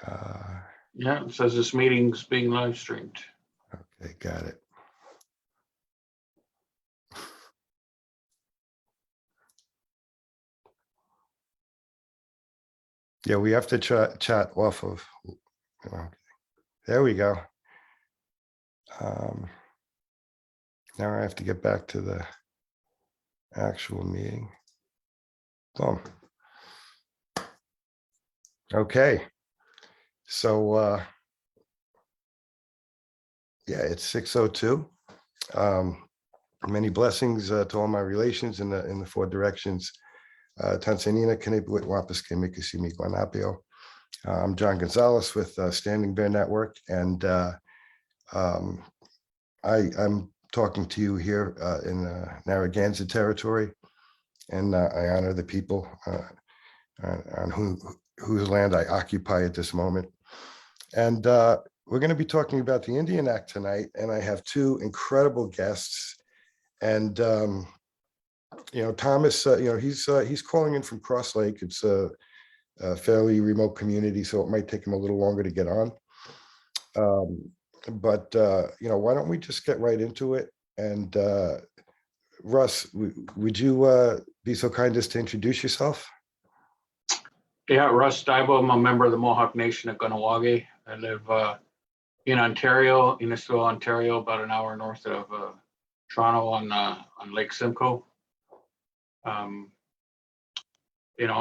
Yeah, it says this meeting's being live streamed. Okay, got it. Yeah, we have to chat off of, there we go. Now I have to get back to the actual meeting. Boom. Okay. So, yeah, it's 6:02. Many blessings to all my relations in the four directions. Tanzania, Kanipuit, Wapaske, Mikasimi, Guanapio. I'm John Gonzalez with Standing Bear Network, and I'm talking to you here in Narragansett territory, and I honor the people on whose land I occupy at this moment. And we're going to be talking about the Indian Act tonight, and I have two incredible guests. And Thomas, he's calling in from Cross Lake. It's a fairly remote community, so it might take him a little longer to get on. But why don't we just get right into it? And Russ, would you be so kind as to introduce yourself? Yeah, Russ DIABO. I'm a member of the Mohawk Nation at Kahnawake. I live in Ontario, Innisfil, Ontario, about an hour north of Toronto on Lake Simcoe. I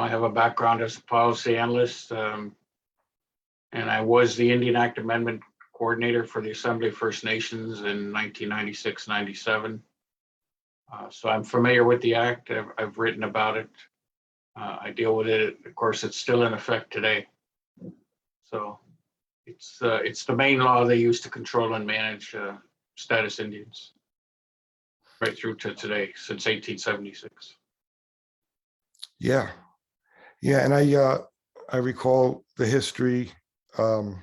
have a background as a policy analyst, and I was the Indian Act Amendment Coordinator for the Assembly of First Nations in 1996-97. So I'm familiar with the Act. I've written about it. I deal with it. Of course, it's still in effect today. So it's the main law they use to control and manage status Indians right through to today, since 1876. Yeah, and I recall the history in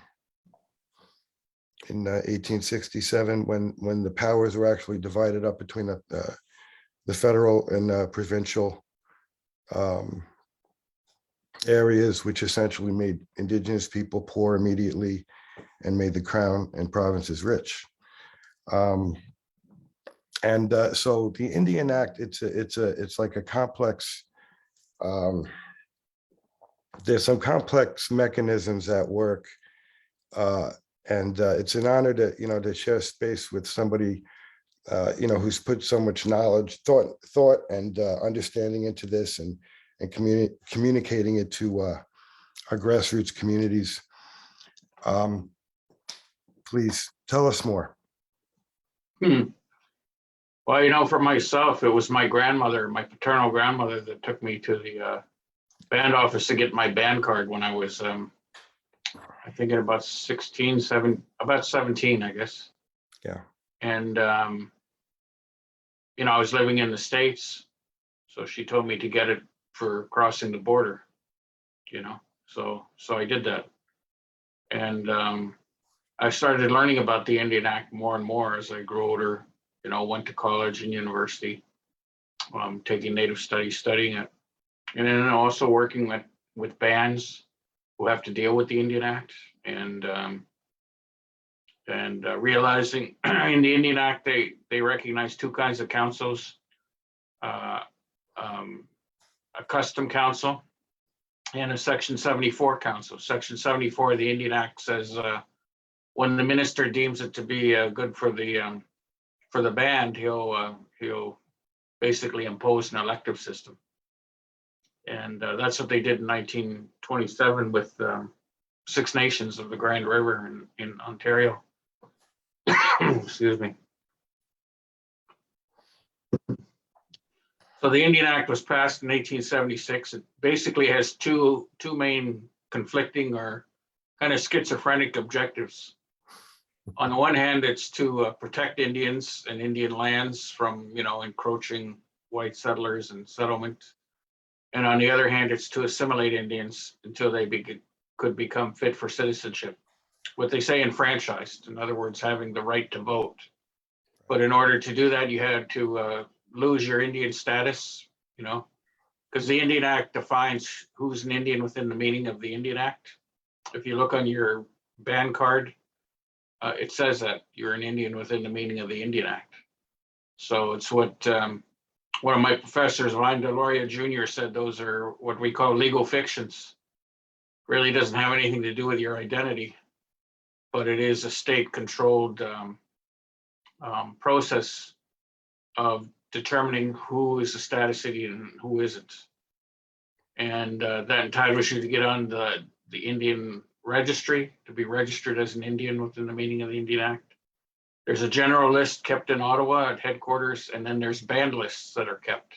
1867 when the powers were actually divided up between the federal and provincial areas, which essentially made Indigenous people poor immediately and made the crown and provinces rich. So the Indian Act, it's like a complex. There's some complex mechanisms at work, and it's an honor to share space with somebody who's put so much knowledge, thought, and understanding into this, and communicating it to our grassroots communities. Please tell us more. Well, for myself, it was my grandmother, my paternal grandmother, that took me to the band office to get my band card when I was, I think at about 17, I guess. Yeah. And, I was living in the States, so she told me to get it for crossing the border, so I did that. And I started learning about the Indian Act more and more as I grew older, went to college and university, taking Native studies, studying it. And then also working with bands who have to deal with the Indian Act, and realizing in the Indian Act, they recognize two kinds of councils, a custom council and a Section 74 council. Section 74 of the Indian Act says when the minister deems it to be good for the band, he'll basically impose an elective system. And that's what they did in 1927 with Six Nations of the Grand River in Ontario. Excuse me. So the Indian Act was passed in 1876. It basically has two main conflicting or kind of schizophrenic objectives. On the one hand, it's to protect Indians and Indian lands from, encroaching white settlers and settlement. And on the other hand, it's to assimilate Indians until they could become fit for citizenship. What they say enfranchised, in other words, having the right to vote. But in order to do that, you had to lose your Indian status, because the Indian Act defines who's an Indian within the meaning of the Indian Act. if you look on your band card, it says that you're an Indian within the meaning of the Indian Act. So it's what one of my professors, Ryan Deloria Jr., said, those are what we call legal fictions. Really doesn't have anything to do with your identity, but it is a state-controlled process of determining who is a status Indian and who isn't. And that entitles you to get on the Indian registry, to be registered as an Indian within the meaning of the Indian Act. There's a general list kept in Ottawa at headquarters, and then there's band lists that are kept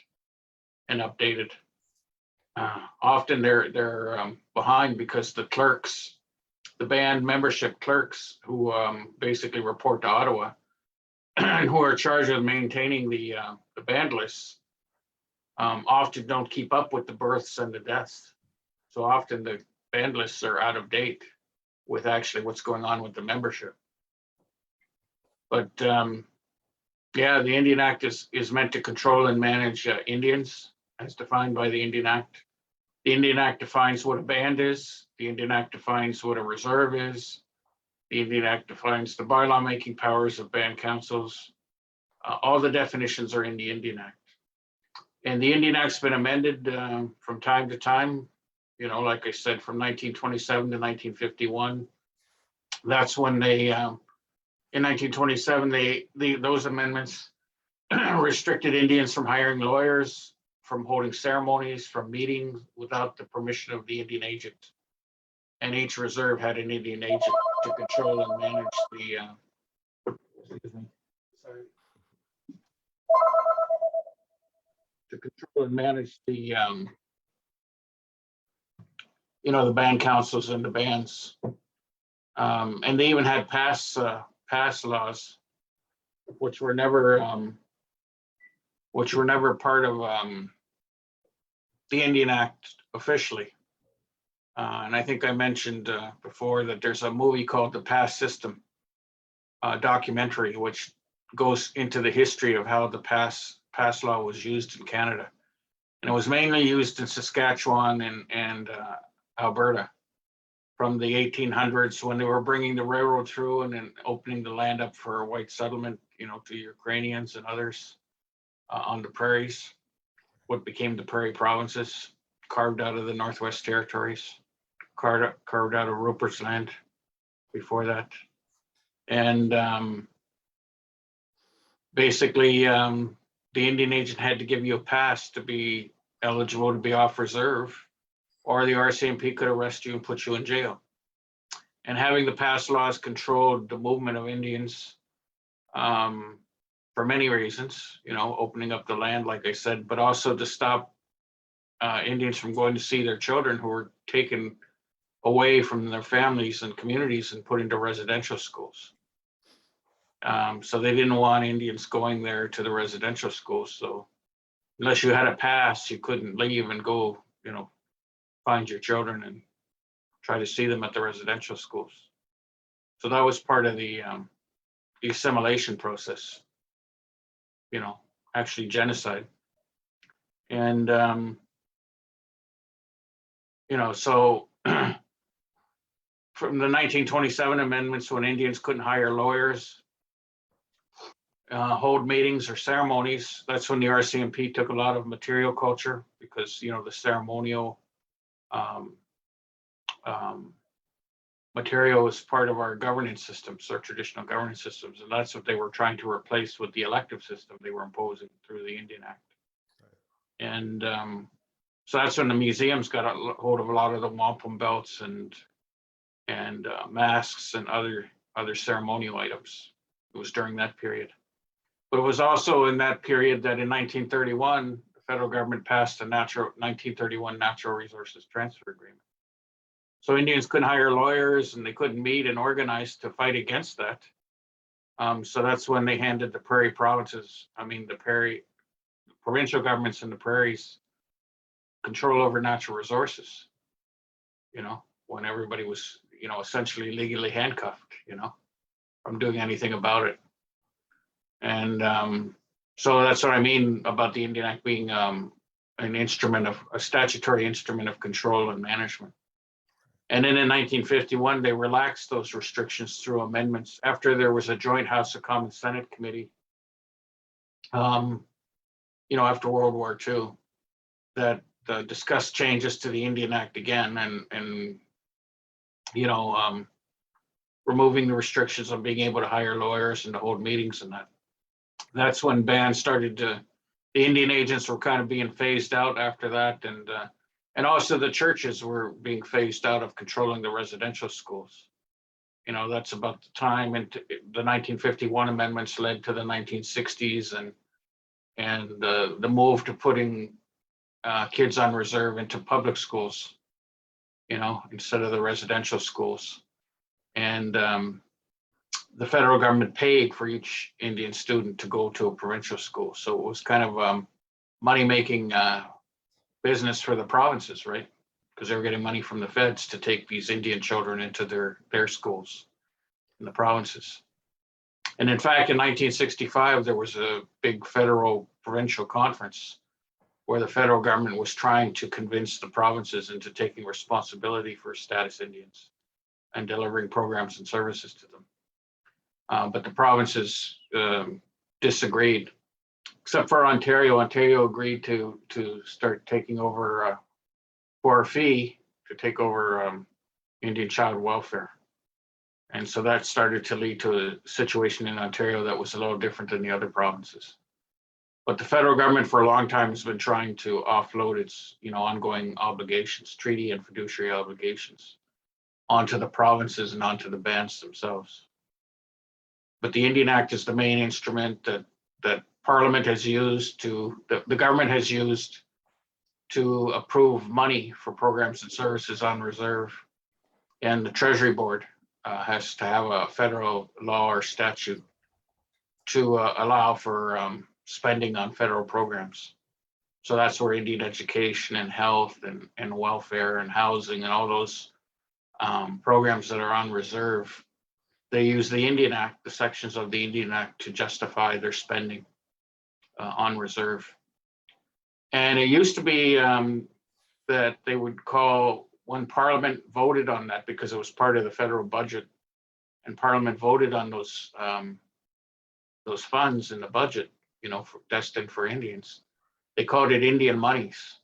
and updated. Often they're behind because the clerks, the band membership clerks, who basically report to Ottawa and who are charged with maintaining the band lists, often don't keep up with the births and the deaths. So often the band lists are out of date with actually what's going on with the membership. But yeah, the Indian Act is meant to control and manage Indians as defined by the Indian Act. The Indian Act defines what a band is. The Indian Act defines what a reserve is. The Indian Act defines the bylaw making powers of band councils. All the definitions are in the Indian Act. And the Indian Act's been amended from time to time, you know, like I said, from 1927 to 1951. That's when they, in 1927, those amendments restricted Indians from hiring lawyers, from holding ceremonies, from meeting without the permission of the Indian agent. And each reserve had an Indian agent to control and manage the, to control and manage the, you know, the band councils and the bands. And they even had pass laws, which were never part of the Indian Act officially. And I think I mentioned before that there's a movie called The Pass System, documentary, which goes into the history of how the pass law was used in Canada. And it was mainly used in Saskatchewan and Alberta from the 1800s, when they were bringing the railroad through and then opening the land up for white settlement, you know, to Ukrainians and others on the prairies, what became the prairie provinces, carved out of the Northwest Territories, carved out of Rupert's Land before that. And basically, the Indian agent had to give you a pass to be eligible to be off reserve, or the RCMP could arrest you and put you in jail. And having the pass laws controlled the movement of Indians for many reasons, you know, opening up the land, like I said, but also to stop Indians from going to see their children who were taken away from their families and communities and put into residential schools. So they didn't want Indians going there to the residential schools. So unless you had a pass, you couldn't leave and go, you know, find your children and try to see them at the residential schools. So that was part of the assimilation process, you know, actually genocide. And, you know, so from the 1927 amendments, when Indians couldn't hire lawyers, hold meetings or ceremonies, that's when the RCMP took a lot of material culture, because, you know, the ceremonial material is part of our governance systems, our traditional governance systems, and that's what they were trying to replace with the elective system they were imposing through the Indian Act. And so that's when the museums got a hold of a lot of the wampum belts and masks and other ceremonial items. It was during that period. But it was also in that period that in 1931, the federal government passed the 1931 Natural Resources Transfer Agreement. So Indians couldn't hire lawyers and they couldn't meet and organize to fight against that. So that's when they handed the prairie provinces, the provincial governments in the prairies, control over natural resources, you know, when everybody was, you know, essentially legally handcuffed, you know, from doing anything about it. And so that's what I mean about the Indian Act being a statutory instrument of control and management. And then in 1951, they relaxed those restrictions through amendments after there was a joint House of Commons Senate committee, after World War II, that discussed changes to the Indian Act again and removing the restrictions on being able to hire lawyers and to hold meetings and that. That's when bands started to, the Indian agents were kind of being phased out after that. And also the churches were being phased out of controlling the residential schools. That's about the time, and the 1951 amendments led to the 1960s and the move to putting kids on reserve into public schools, instead of the residential schools. And the federal government paid for each Indian student to go to a provincial school. So it was kind of money-making business for the provinces, right? Because they were getting money from the feds to take these Indian children into their schools in the provinces. And in fact, in 1965, there was a big federal provincial conference where the federal government was trying to convince the provinces into taking responsibility for status Indians and delivering programs and services to them. But the provinces disagreed, except for Ontario. Ontario agreed to start taking over for a fee to take over Indian child welfare. And so that started to lead to a situation in Ontario that was a little different than the other provinces. But the federal government for a long time has been trying to offload its ongoing obligations, treaty and fiduciary obligations, onto the provinces and onto the bands themselves. But the Indian Act is the main instrument that Parliament has used the government has used to approve money for programs and services on reserve. And the Treasury Board has to have a federal law or statute to allow for spending on federal programs. So that's where Indian education and health and welfare and housing and all those programs that are on reserve, they use the Indian Act, the sections of the Indian Act, to justify their spending on reserve. And it used to be that they would call, when Parliament voted on that, because it was part of the federal budget, and Parliament voted on those funds in the budget, destined for Indians, they called it Indian monies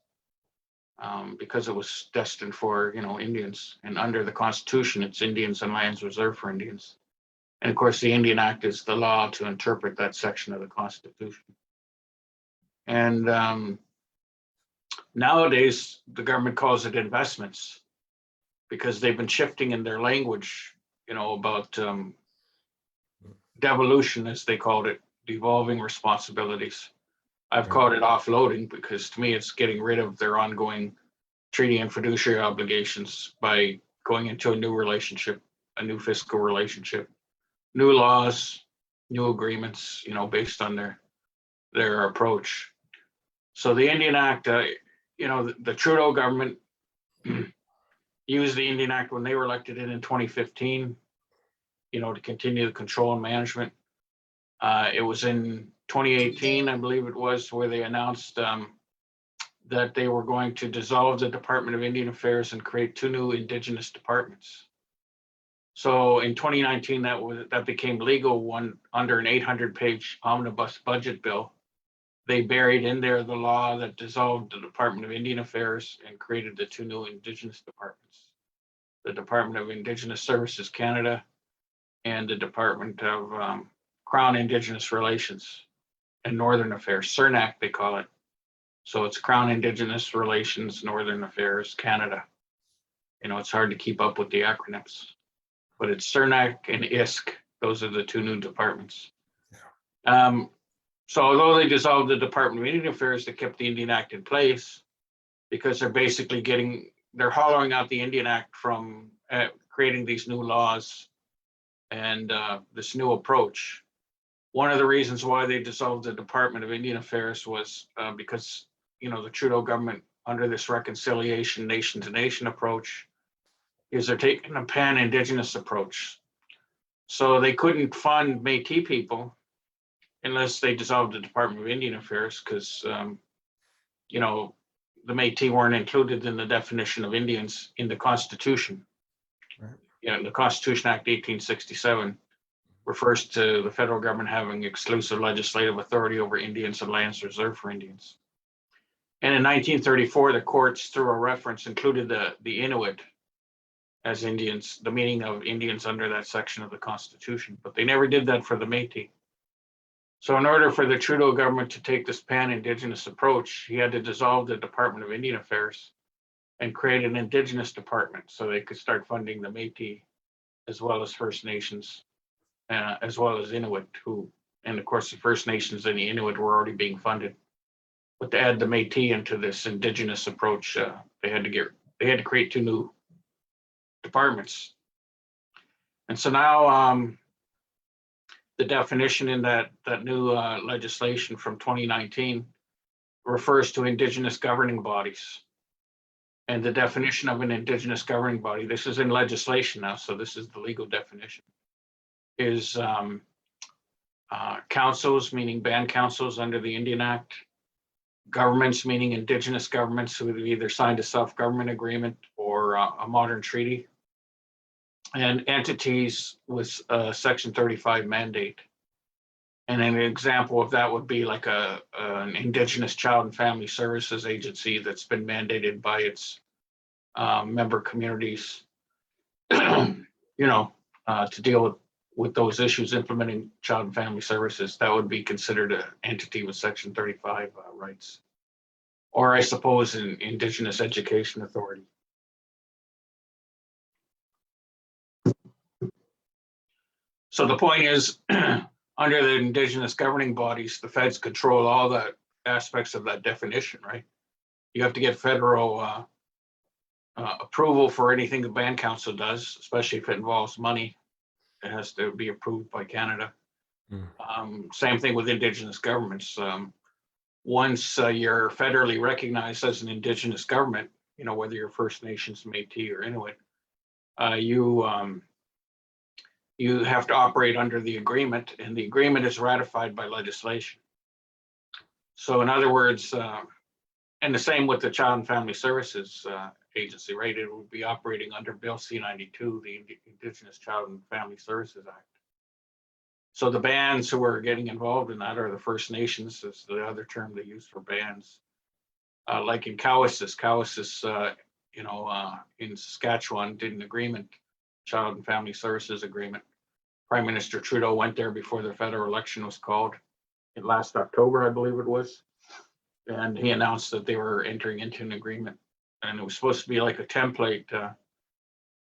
because it was destined for Indians. And under the Constitution, it's Indians and lands reserved for Indians. And of course, the Indian Act is the law to interpret that section of the Constitution. And nowadays, the government calls it investments because they've been shifting in their language, about devolution, as they called it, devolving responsibilities. I've called it offloading because to me, it's getting rid of their ongoing treaty and fiduciary obligations by going into a new relationship, a new fiscal relationship, new laws, new agreements, based on their approach. So the Indian Act, the Trudeau government used the Indian Act when they were elected in 2015, to continue the control and management. It was in 2018, I believe it was, where they announced that they were going to dissolve the Department of Indian Affairs and create 2 new Indigenous departments. So in 2019, that became legal one under an 800-page omnibus budget bill. They buried in there the law that dissolved the Department of Indian Affairs and created the 2 new Indigenous departments: the Department of Indigenous Services Canada and the Department of Crown Indigenous Relations and Northern Affairs, CERNAC they call it. So it's Crown Indigenous Relations, Northern Affairs Canada. It's hard to keep up with the acronyms, but it's CERNAC and ISC. Those are the 2 new departments. So although they dissolved the Department of Indian Affairs, they kept the Indian Act in place because they're basically they're hollowing out the Indian Act from creating these new laws and this new approach. One of the reasons why they dissolved the Department of Indian Affairs was because, the Trudeau government, under this reconciliation nation-to-nation approach, is they're taking a pan-Indigenous approach. So they couldn't fund Métis people unless they dissolved the Department of Indian Affairs, because, the Métis weren't included in the definition of Indians in the Constitution. the Constitution Act 1867 refers to the federal government having exclusive legislative authority over Indians and lands reserved for Indians. And in 1934, the courts, through a reference, included the Inuit as Indians, the meaning of Indians under that section of the Constitution, but they never did that for the Métis. So in order for the Trudeau government to take this pan-Indigenous approach, he had to dissolve the Department of Indian Affairs and create an Indigenous department so they could start funding the Métis as well as First Nations, as well as Inuit, and of course the First Nations and the Inuit were already being funded. But to add the Métis into this Indigenous approach, they had to create two new departments. And so now the definition in that new legislation from 2019 refers to Indigenous governing bodies. And the definition of an Indigenous governing body, this is in legislation now, so this is the legal definition, is councils, meaning band councils under the Indian Act, governments, meaning Indigenous governments who have either signed a self-government agreement or a modern treaty, and entities with a Section 35 mandate. And an example of that would be like an Indigenous Child and Family Services agency that's been mandated by its member communities, to deal with those issues implementing child and family services. That would be considered an entity with Section 35 rights. Or I suppose an Indigenous Education Authority. So the point is, under the Indigenous governing bodies, the feds control all the aspects of that definition, right? You have to get federal approval for anything the band council does, especially if it involves money. It has to be approved by Canada. Same thing with Indigenous governments. Once you're federally recognized as an Indigenous government, whether you're First Nations, Métis, or Inuit, you have to operate under the agreement, and the agreement is ratified by legislation. So in other words, and the same with the Child and Family Services Agency, right? It would be operating under Bill C-92, the Indigenous Child and Family Services Act. So the bands who are getting involved in that are the First Nations, is the other term they use for bands. Like in Cowessess, in Saskatchewan did an agreement, Child and Family Services Agreement. Prime Minister Trudeau went there before the federal election was called in last October, I believe it was. And he announced that they were entering into an agreement. And it was supposed to be like a template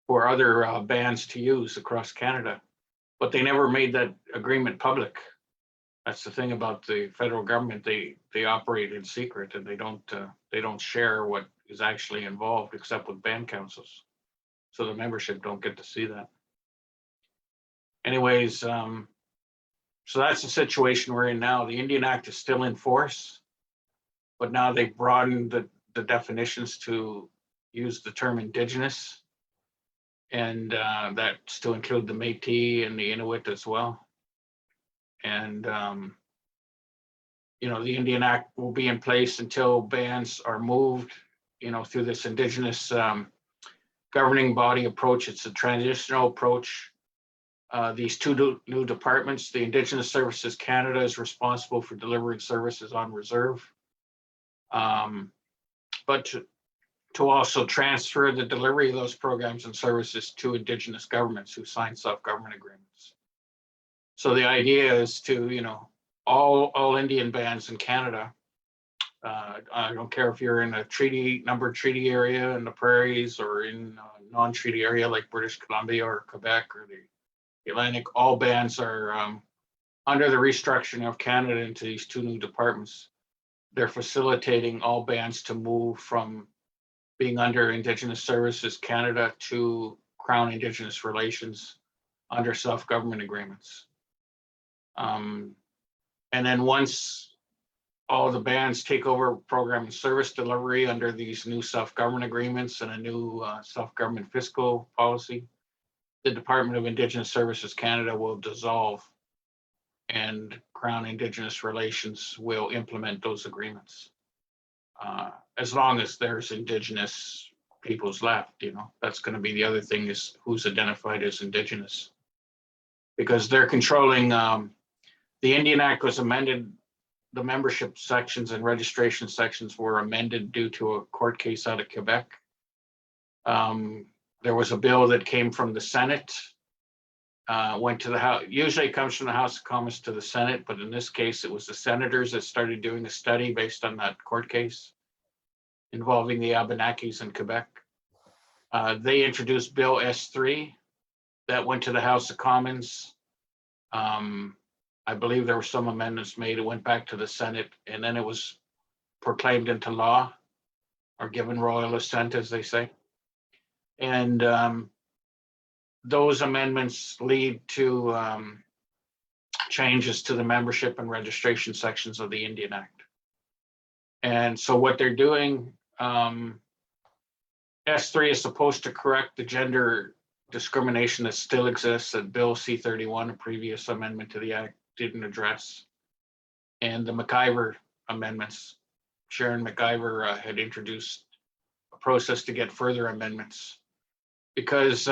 for other bands to use across Canada. But they never made that agreement public. That's the thing about the federal government. They operate in secret, and they don't share what is actually involved except with band councils. So the membership don't get to see that. Anyways, so that's the situation we're in now. The Indian Act is still in force, but now they've broadened the definitions to use the term Indigenous, and that's to include the Métis and the Inuit as well. And the Indian Act will be in place until bands are moved, through this Indigenous governing body approach. It's a transitional approach. These two new departments, the Indigenous Services Canada is responsible for delivering services on reserve, but to also transfer the delivery of those programs and services to Indigenous governments who sign self-government agreements. So the idea is to, all Indian bands in Canada, I don't care if you're in a numbered treaty area in the prairies or in a non-treaty area like British Columbia or Quebec or the Atlantic, all bands are under the restructuring of Canada into these two new departments. They're facilitating all bands to move from being under Indigenous Services Canada to Crown Indigenous Relations under self-government agreements. And then once all the bands take over program and service delivery under these new self-government agreements and a new self-government fiscal policy, the Department of Indigenous Services Canada will dissolve, and Crown Indigenous Relations will implement those agreements. As long as there's Indigenous peoples left, that's going to be the other thing, is who's identified as Indigenous. Because they're controlling, the Indian Act was amended, the membership sections and registration sections were amended due to a court case out of Quebec. There was a bill that came from the Senate, went to the House. Usually it comes from the House of Commons to the Senate, but in this case, it was the senators that started doing a study based on that court case involving the Abenakis in Quebec. They introduced Bill S3 that went to the House of Commons. I believe there were some amendments made. It went back to the Senate, and then it was proclaimed into law, or given royal assent, as they say. And those amendments lead to changes to the membership and registration sections of the Indian Act. And so what they're doing, S3 is supposed to correct the gender discrimination that still exists that Bill C-31, a previous amendment to the Act, didn't address. And the McIver amendments, Sharon McIver had introduced a process to get further amendments. Because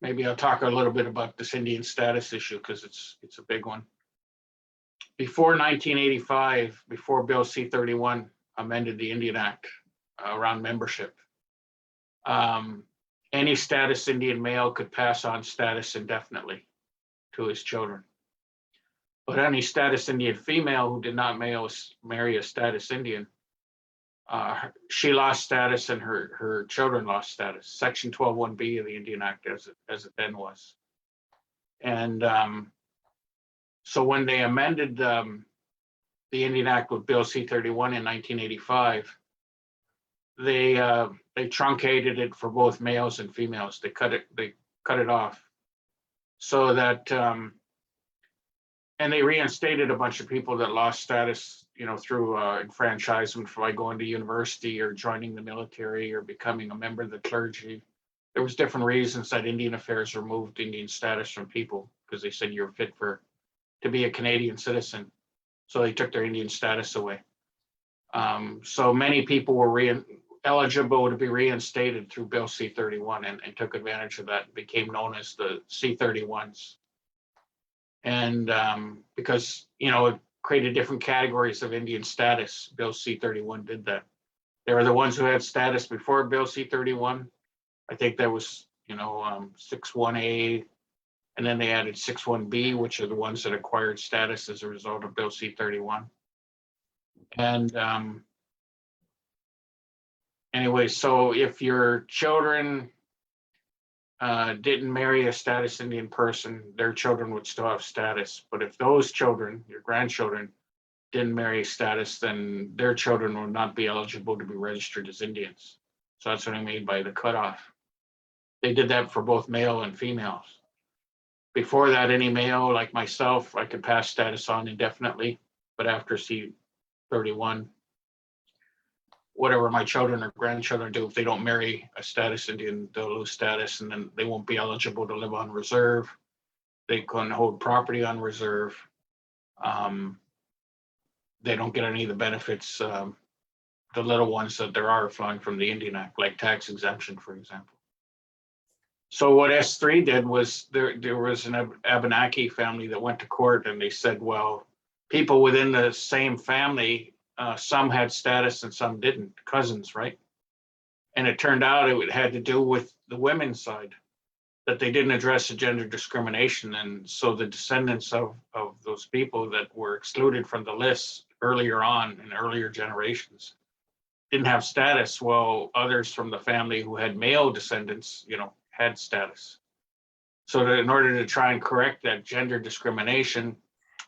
maybe I'll talk a little bit about this Indian status issue, because it's a big one. Before 1985, before Bill C-31 amended the Indian Act around membership, any status Indian male could pass on status indefinitely to his children. But any status Indian female who did not marry a status Indian, she lost status and her children lost status. Section 12(1)B of the Indian Act as it then was. And so when they amended the Indian Act with Bill C-31 in 1985, they truncated it for both males and females. They cut it off so that and they reinstated a bunch of people that lost status, through enfranchisement by going to university or joining the military or becoming a member of the clergy. There was different reasons that Indian Affairs removed Indian status from people, because they said you're fit to be a Canadian citizen. So they took their Indian status away. So many people were eligible to be reinstated through Bill C-31 and took advantage of that and became known as the C-31s. And because, it created different categories of Indian status, Bill C-31 did that. There were the ones who had status before Bill C-31. I think that was, 6(1)A, and then they added 6(1)B, which are the ones that acquired status as a result of Bill C-31. And anyway, so if your children didn't marry a status Indian person, their children would still have status. But if those children, your grandchildren, didn't marry status, then their children would not be eligible to be registered as Indians. So that's what I mean by the cutoff. They did that for both male and females. Before that, any male like myself, I could pass status on indefinitely, but after C-31, whatever my children or grandchildren do, if they don't marry a status Indian, they'll lose status, and then they won't be eligible to live on reserve. They couldn't hold property on reserve. They don't get any of the benefits, the little ones that there are flowing from the Indian Act, like tax exemption, for example. So what S3 did was there was an Abenaki family that went to court, and they said, well, people within the same family, some had status and some didn't, cousins, right? And it turned out it had to do with the women's side, that they didn't address the gender discrimination. And so the descendants of those people that were excluded from the list earlier on in earlier generations didn't have status, while others from the family who had male descendants, had status. So that in order to try and correct that gender discrimination,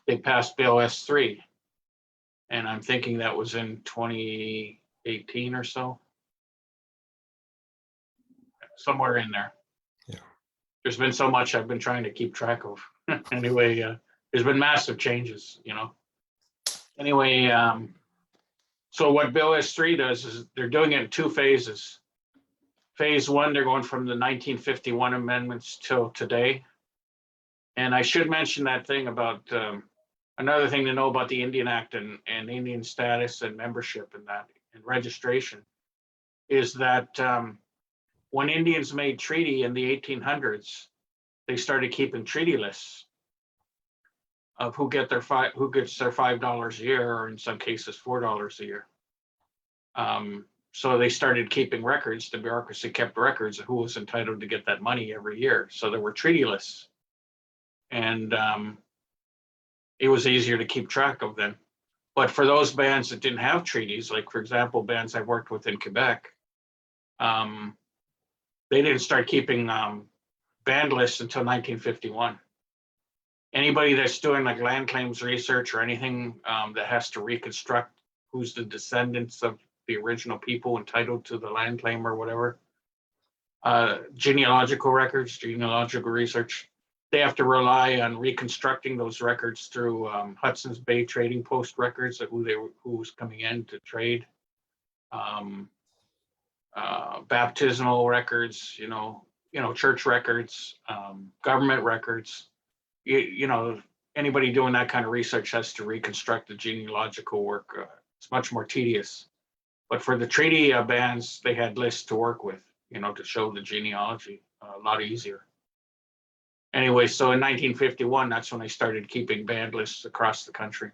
they passed Bill S3. And I'm thinking that was in 2018 or so. Somewhere in there. Yeah. There's been so much I've been trying to keep track of. Anyway, there's been massive changes, Anyway, so what Bill S3 does is they're doing it in two phases. Phase one, they're going from the 1951 amendments till today. And I should mention that thing about another thing to know about the Indian Act and Indian status and membership and that and registration. is that when Indians made treaty in the 1800s, they started keeping treaty lists of who gets their $5 a year, or in some cases $4 a year. So they started keeping records. The bureaucracy kept records of who was entitled to get that money every year. So there were treaty lists, and it was easier to keep track of them. But for those bands that didn't have treaties, like for example, bands I worked with in Quebec, they didn't start keeping band lists until 1951. Anybody that's doing like land claims research or anything that has to reconstruct who's the descendants of the original people entitled to the land claim or whatever, genealogical records, genealogical research, they have to rely on reconstructing those records through Hudson's Bay Trading Post records of who was coming in to trade, baptismal records, church records, government records. Anybody doing that kind of research has to reconstruct the genealogical work. It's much more tedious. But for the treaty bands, they had lists to work with, to show the genealogy, a lot easier. Anyway, so in 1951, that's when I started keeping band lists across the country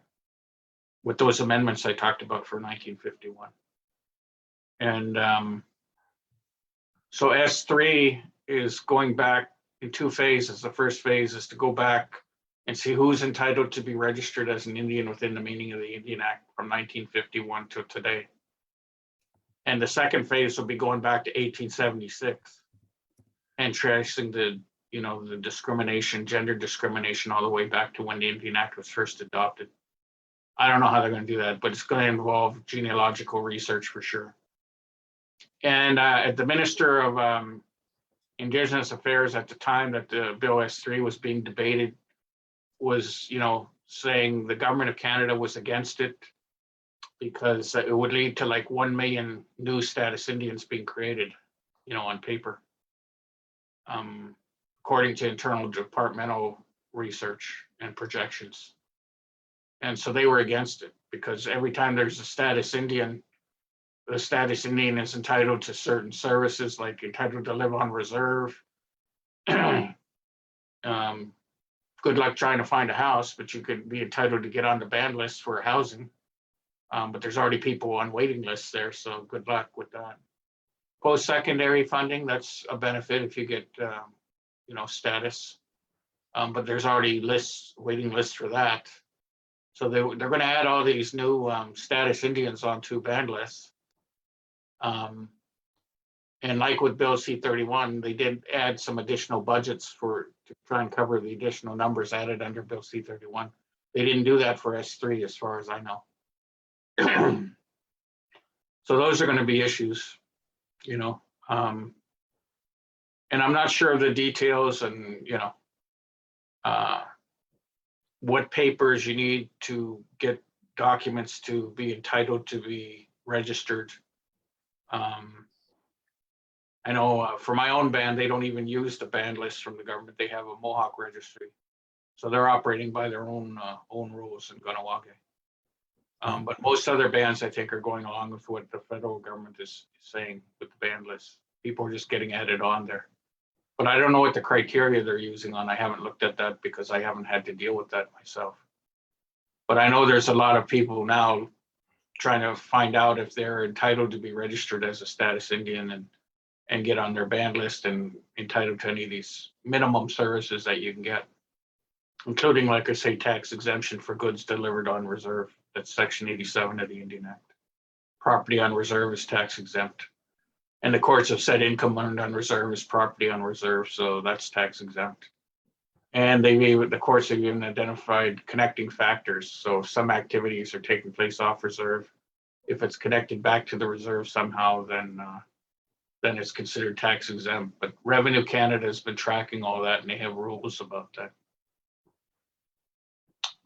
with those amendments I talked about for 1951. And so S3 is going back in two phases. The first phase is to go back and see who's entitled to be registered as an Indian within the meaning of the Indian Act from 1951 to today. And the second phase will be going back to 1876 and tracing the discrimination, gender discrimination, all the way back to when the Indian Act was first adopted. I don't know how they're going to do that, but it's going to involve genealogical research for sure. And the Minister of Indigenous Affairs at the time that the Bill S3 was being debated was, saying the government of Canada was against it because it would lead to like 1 million new status Indians being created, on paper, according to internal departmental research and projections. And so they were against it because every time there's a status Indian, the status Indian is entitled to certain services, like entitled to live on reserve. Good luck trying to find a house, but you could be entitled to get on the band list for housing. But there's already people on waiting lists there, so good luck with that. Post-secondary funding, that's a benefit if you get, status. But there's already waiting lists for that. So they're going to add all these new status Indians onto band lists. And like with Bill C-31, they did add some additional budgets to try and cover the additional numbers added under Bill C-31. They didn't do that for S3 as far as I know. So those are going to be issues, and I'm not sure of the details and, what papers you need to get documents to be entitled to be registered. I know for my own band, they don't even use the band list from the government. They have a Mohawk registry. So they're operating by their own rules in Ganawage. But most other bands, I think, are going along with what the federal government is saying with the band list. People are just getting added on there. But I don't know what the criteria they're using on. I haven't looked at that because I haven't had to deal with that myself. But I know there's a lot of people now trying to find out if they're entitled to be registered as a status Indian and get on their band list and entitled to any of these minimum services that you can get, including, like I say, tax exemption for goods delivered on reserve. That's Section 87 of the Indian Act. Property on reserve is tax exempt. And the courts have said income earned on reserve is property on reserve, so that's tax exempt. And the courts have even identified connecting factors. So if some activities are taking place off reserve, if it's connected back to the reserve somehow, then it's considered tax exempt. But Revenue Canada has been tracking all that, and they have rules about that.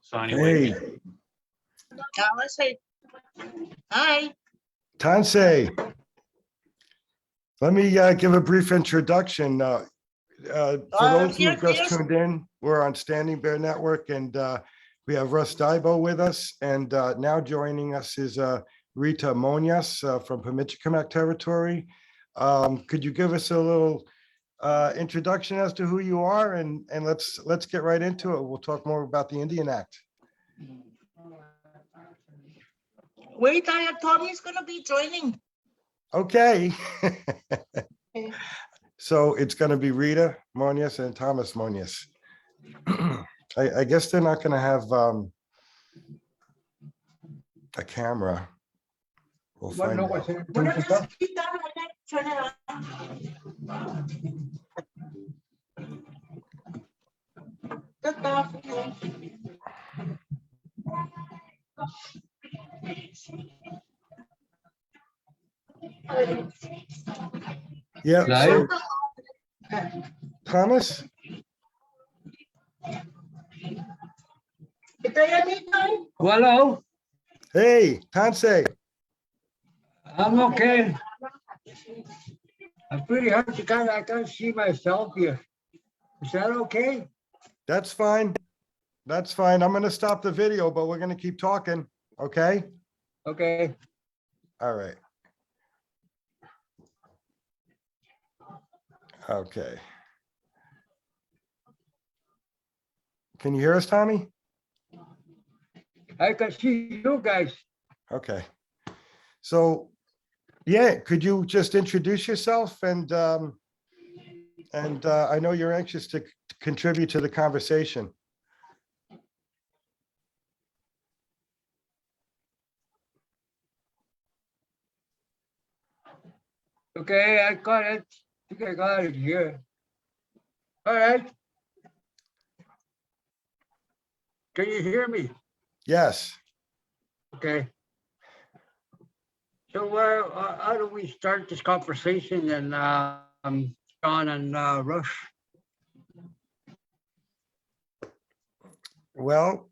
So anyway. Hey, Hi. Tansei. Let me give a brief introduction. For those who have just tuned in, we're on Standing Bear Network, and we have RUSS DIABO with us. And now joining us is Rita Monias from Pemichikamak territory. Could you give us a little introduction as to who you are, and let's get right into it. We'll talk more about the Indian Act. Wait, Tommy's gonna be joining. Okay. So it's going to be Rita Monias and Thomas Monias. I guess they're not going to have a camera. We'll find out. Whatever, just keep that on it, turn it on. Good enough. Yeah, so Thomas, Hello, hey, Tansei. I'm okay. I'm pretty hard to I can't see myself here. Is that okay? That's fine. That's fine. I'm going to stop the video, but we're going to keep talking. Okay. Okay. All right. Okay. Can you hear us, Tommy? I can see you guys. Okay. So, yeah, could you just introduce yourself and I know you're anxious to contribute to the conversation. Okay, I got it. I think I got it here. All right. Can you hear me? Yes. Okay. So how do we start this conversation? And John and Rush. Well,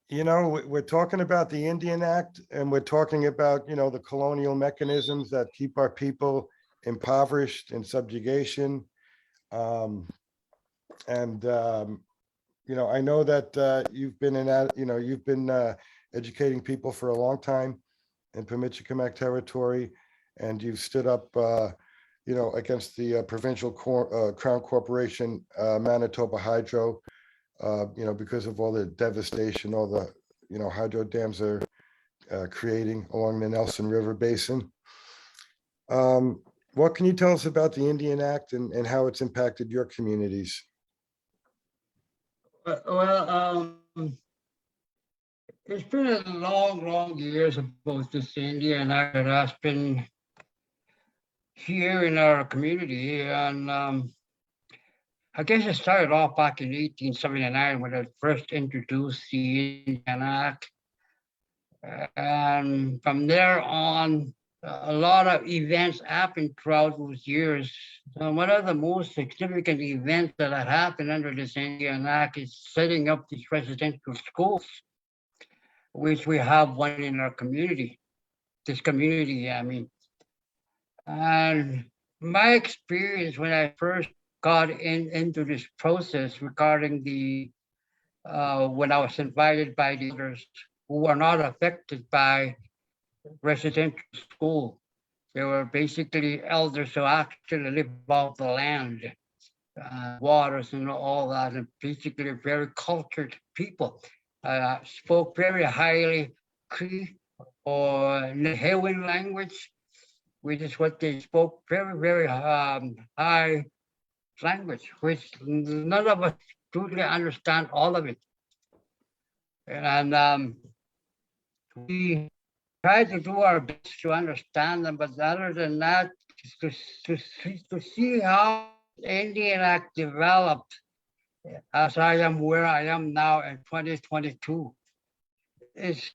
you know, we're talking about the Indian Act, and we're talking about, you know, the colonial mechanisms that keep our people impoverished in subjugation. You know, I know that you've been in that, you know, you've been educating people for a long time in Pemichikamak territory, and you've stood up, you know, against the provincial Crown Corporation, Manitoba Hydro, you know, because of all the devastation, all the, you know, hydro dams are creating along the Nelson River Basin. What can you tell us about the Indian Act and how it's impacted your communities? Well, it's been a long years about this Indian Act that has been here in our community, and I guess it started off back in 1879 when it first introduced the Indian Act, and from there on, a lot of events happened throughout those years. One of the most significant events that had happened under this Indian Act is setting up these residential schools, which we have one in our community, this community, I mean. And my experience when I first got into this process regarding the, when I was invited by the others who were not affected by residential school. They were basically elders who actually live off the land, waters and all that, and basically very cultured people. Spoke very highly Cree or Nehewin language, which is what they spoke, very high language, which none of us truly understand all of it. And we try to do our best to understand them, but other than that, to see how Indian Act developed as I am where I am now in 2022, is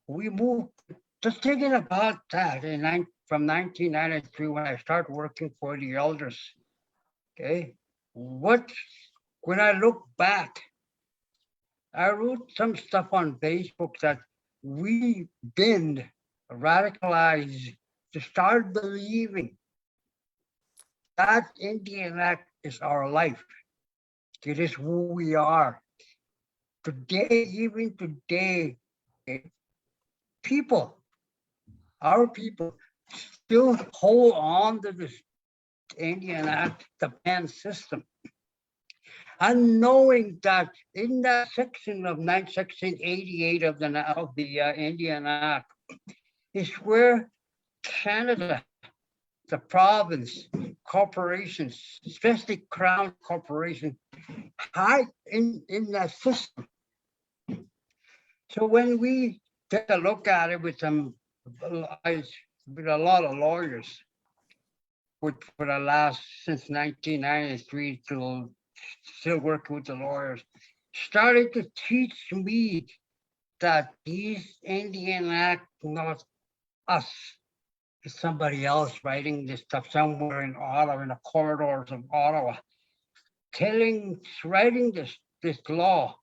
we moved, just thinking about that from 1993 when I started working for the elders, okay? When I look back, I wrote some stuff on Facebook that we've been radicalized to start believing that Indian Act is our life. It is who we are. Today, even today, people our people still hold on to this Indian Act, the band system. And knowing that in that section of 1688 of the Indian Act is where Canada, the province, corporations, especially crown corporations, hide in that system. So when we take a look at it with a lot of lawyers, which for the last since 1993 till still working with the lawyers, started to teach me that these Indian Act, not us, is somebody else writing this stuff somewhere in Ottawa, in the corridors of Ottawa, writing this law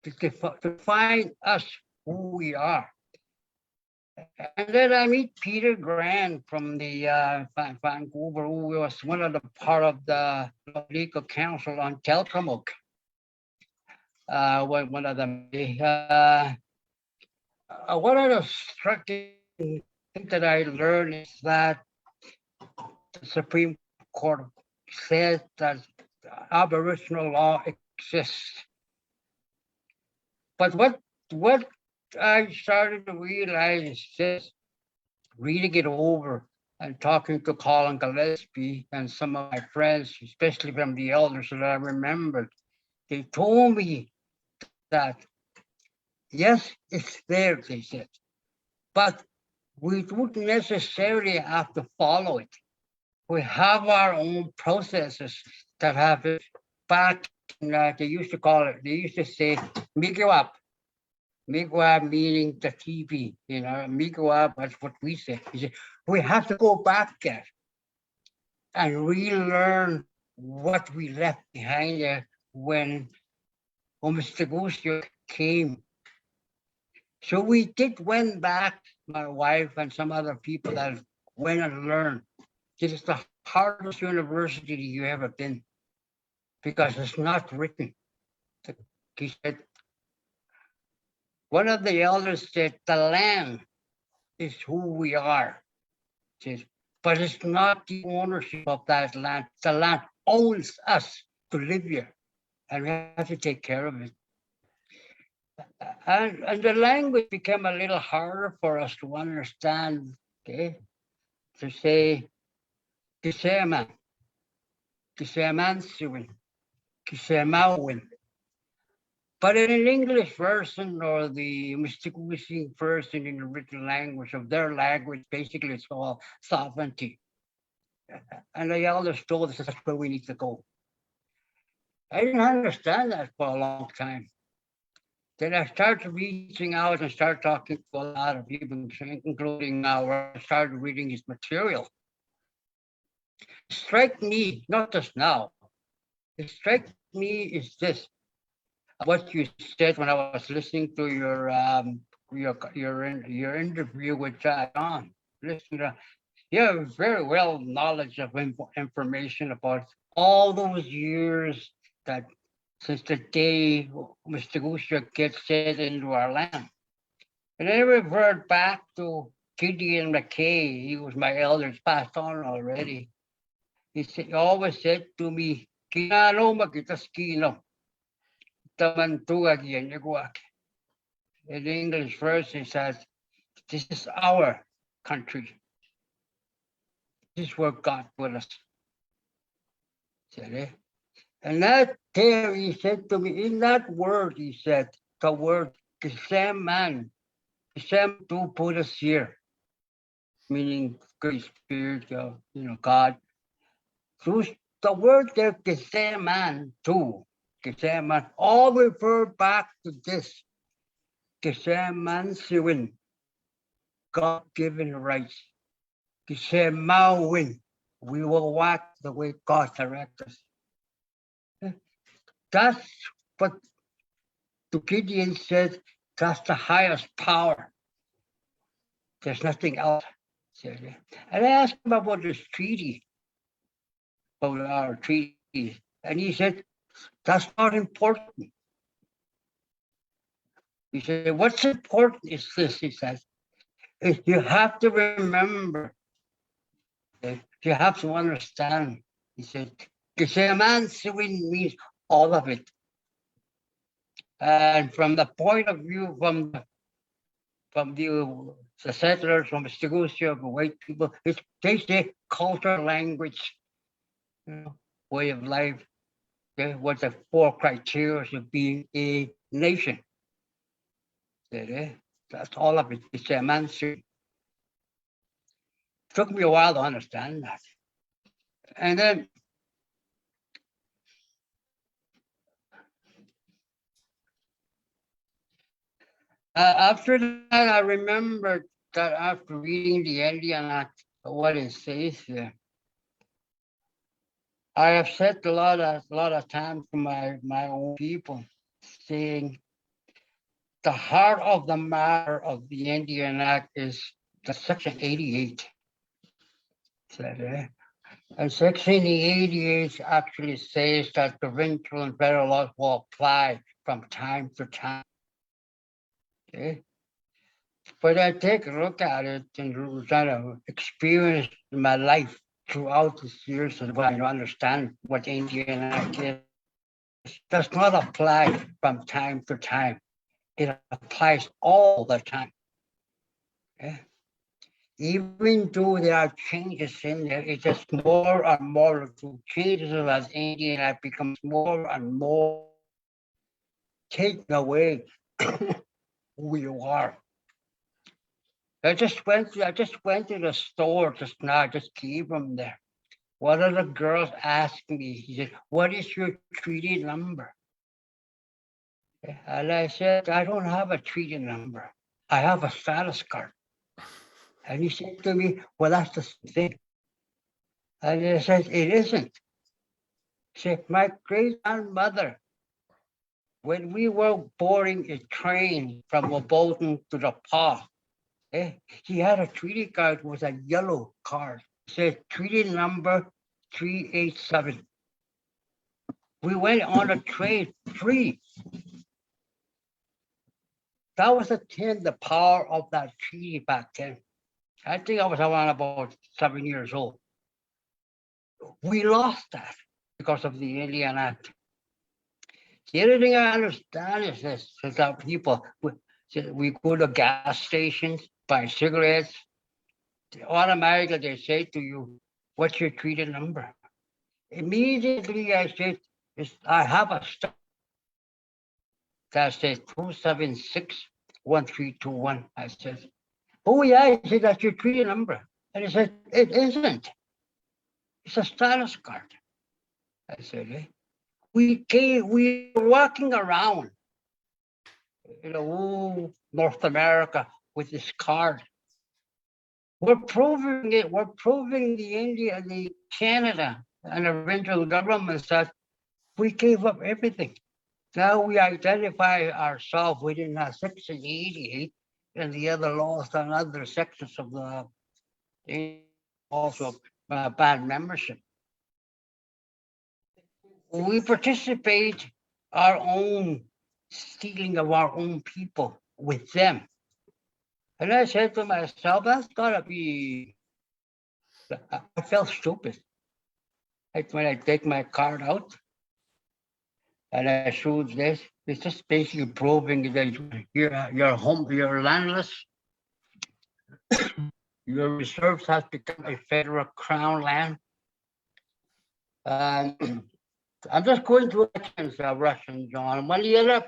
to define us, who we are. And then I meet Peter Grant from the Vancouver, who was one of the part of the legal council on Telcomok. One of them. One of the striking things that I learned is that the Supreme Court said that Aboriginal law exists. But what I started to realize is this, reading it over and talking to Colin Gillespie and some of my friends, especially from the elders that I remembered, they told me that, yes, it's there, they said, but we wouldn't necessarily have to follow it. We have our own processes that have it back, they used to say, Migiwap. Migiwap meaning the TV, Migiwap, that's what we say. We have to go back there and relearn what we left behind there when Mr. Goose came. So we went back, my wife and some other people that went and learned. It is the hardest university you ever been because it's not written. He said, one of the elders said, the land is who we are. Says, but it's not the ownership of that land. The land owns us to live here, and we have to take care of it. And the language became a little harder for us to understand, okay? To say, Kiseman, Kisemansuin, Kisemawin. But in an English version or the Mistikusi version in the written language of their language, basically it's all sovereignty. And the elders told us that's where we need to go. I didn't understand that for a long time. Then I started reaching out and started talking to a lot of people, including I started reading his material. Strike me, not just now. It strike me is this. What you said when I was listening to your interview with John, you have very well knowledge of information about all those years that since the day Mr. Goose gets set into our land. And I revert back to Gideon McKay. He was my elder, he's passed on already. He always said to me, "Kinano makitaskino." In the English verse, he says, this is our country. This is where God put us. And that there, he said to me, in that word, he said, the word Kisem to put us here, meaning Great Spirit, God. So the word there, Kisem to. Kiseman, all refer back to this. Kiseman Siwin, God-given rights. Kisemawin, we will walk the way God directs us. That's what the Gideon said, that's the highest power. There's nothing else. And I asked him about this treaty, about our treaty, and he said, that's not important. He said, what's important is this, he says. You have to remember, you have to understand, he said, emancipation means all of it. And from the point of view, from the settlers, from the Scotia, the white people, they say culture, language, way of life. Okay, what the 4 criteria of being a nation. That's all of it. It's emancipation. Took me a while to understand that. And then after that, I remembered that after reading the Indian Act, what it says there, I have said a lot of times to my own people, saying the heart of the matter of the Indian Act is the Section 88. And Section 88 actually says that provincial and federal laws will apply from time to time. Okay. But I take a look at it and kind of experience my life throughout the years and I understand what the Indian Act is. It does not apply from time to time. It applies all the time. Okay. Even though there are changes in there, it's just more and more changes as Indian Act becomes more and more taken away who you are. I just went to the store just now. I just came from there. One of the girls asked me, he said, "What is your treaty number?" And I said, "I don't have a treaty number. I have a status card." And he said to me, "Well, that's the thing." And I said, "It isn't." He said, "My great-grandmother, when we were boarding a train from Bolton to the Paw, he had a treaty card with a yellow card. It said treaty number 387. We went on a train free. That was the power of that treaty back then. I think I was around about 7 years old. We lost that because of the Indian Act. The other thing I understand is this, is that people, we go to gas stations, buy cigarettes, automatically they say to you, "What's your treaty number?" Immediately I said, I have a stuff that says 276-1321. I said, "Oh yeah," I said, "that's your treaty number." And he said, "It isn't. It's a status card." I said, we were walking around, North America with this card. We're proving it. We're proving the Canada and the provincial governments that we gave up everything. Now we identify ourselves within Section 88 and the other laws and other sections of the also band membership. We participate our own stealing of our own people with them. And I said to myself, that's gotta be, I felt stupid. When I take my card out and I showed this, it's just basically proving that you're landless. Your reserves has become a federal crown land. I'm just going to Russ and John. Well, the other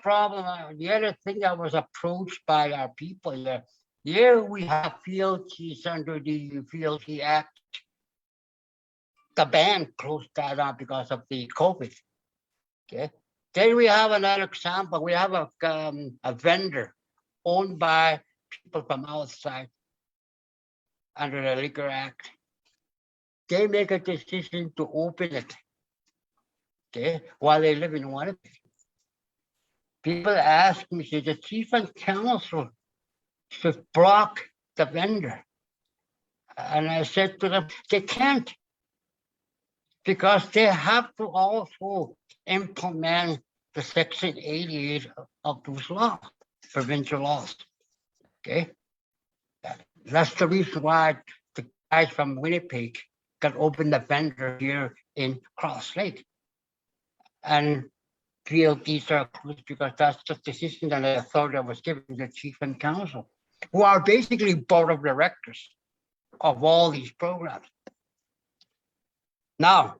thing I was approached by our people here. Here we have fealties under the Fealty Act. The band closed that down because of the COVID. Okay. Then we have another example. We have a vendor owned by people from outside under the Liquor Act. They make a decision to open it. Okay, while they live in Winnipeg. People ask me, should the chief and council should block the vendor? And I said to them, they can't, because they have to also implement the Section 88 of those laws, provincial laws. Okay, That's the reason why the guys from Winnipeg can open the vendor here in Cross Lake and build these circles, because that's the decision and the authority that was given to the chief and council, who are basically board of directors of all these programs. Now,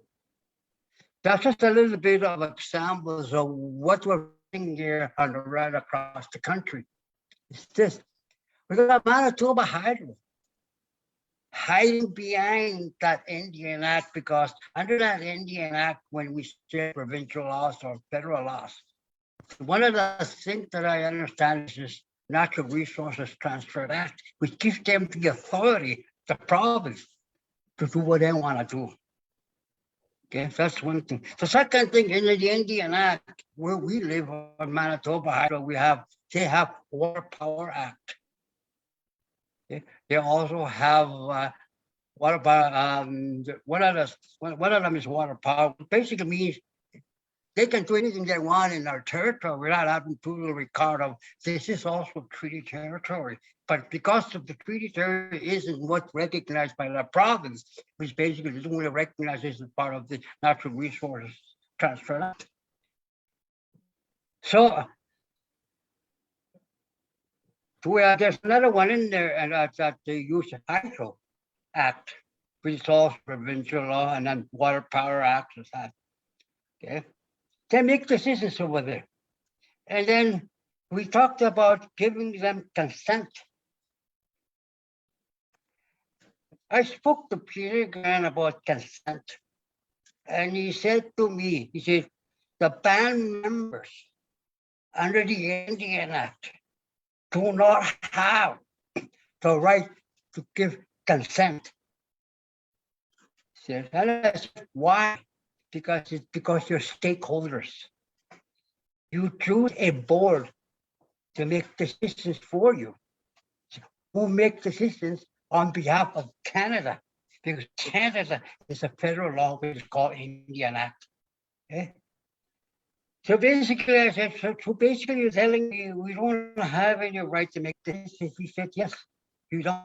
that's just a little bit of examples of what we're seeing here on the right across the country. It's this. We got Manitoba Hydro hiding behind that Indian Act, because under that Indian Act, when we say provincial laws or federal laws, one of the things that I understand is this Natural Resources Transfer Act, which gives them the authority, the province, to do what they want to do. Okay, that's one thing. The second thing, in the Indian Act, where we live on Manitoba Hydro, they have Water Power Act. Okay? They also have what about one of them is water power. Basically means they can do anything they want in our territory without having to record of this is also treaty territory. But because of the treaty territory isn't what's recognized by the province, which basically is only recognized as part of the Natural Resources Transfer Act. So there's another one in there, and that's the Use of Hydro Act, which is also provincial law, and then Water Power Act is that. Okay, they make decisions over there, and then we talked about giving them consent. I spoke to Peter again about consent, and he said to me, he said, the band members under the Indian Act do not have the right to give consent. He said, and I said, why? Because you're stakeholders. You choose a board to make decisions for you. Who make decisions on behalf of Canada? Because Canada is a federal law which is called Indian Act. Okay? So basically, I said, so basically you're telling me we don't have any right to make decisions. He said, yes, you don't.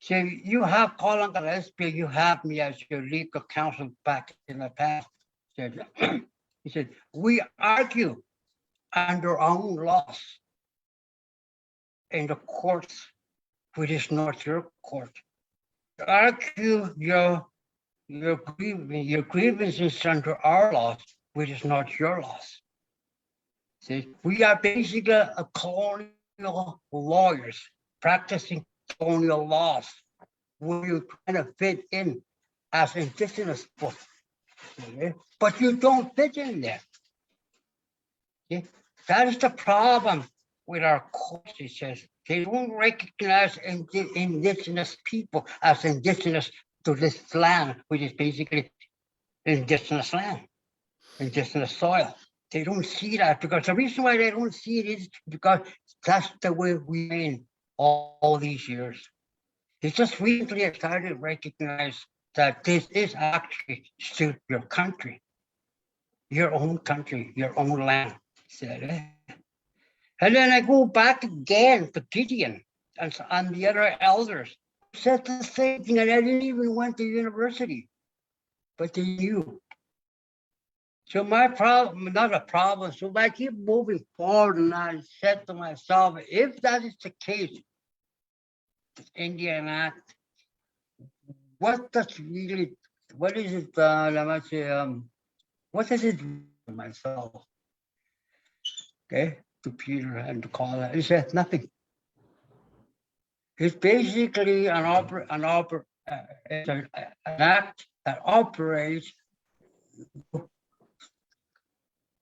So you have Colin Gillespie, you have me as your legal counsel back in the past. He said, we argue under our own laws in the courts, which is not your court. Argue your grievances under our laws, which is not your laws. See, we are basically a colonial lawyers practicing colonial laws, where you kind of fit in as Indigenous folk, okay? But you don't fit in there. Okay? That is the problem with our courts. It says they don't recognize Indigenous people as Indigenous to this land, which is basically Indigenous land, Indigenous soil. They don't see that, because the reason why they don't see it is because that's the way we've been all these years. It's just recently I started to recognize that this is actually still your country, your own country, your own land. And then I go back again to Gideon and the other elders said the same thing, and I didn't even went to university, but they knew. So my problem, not a problem, so I keep moving forward, and I said to myself, if that is the case, the Indian Act, what is it, what does it do to myself? Okay, to Peter and to Colin, he said nothing. It's basically an act that operates,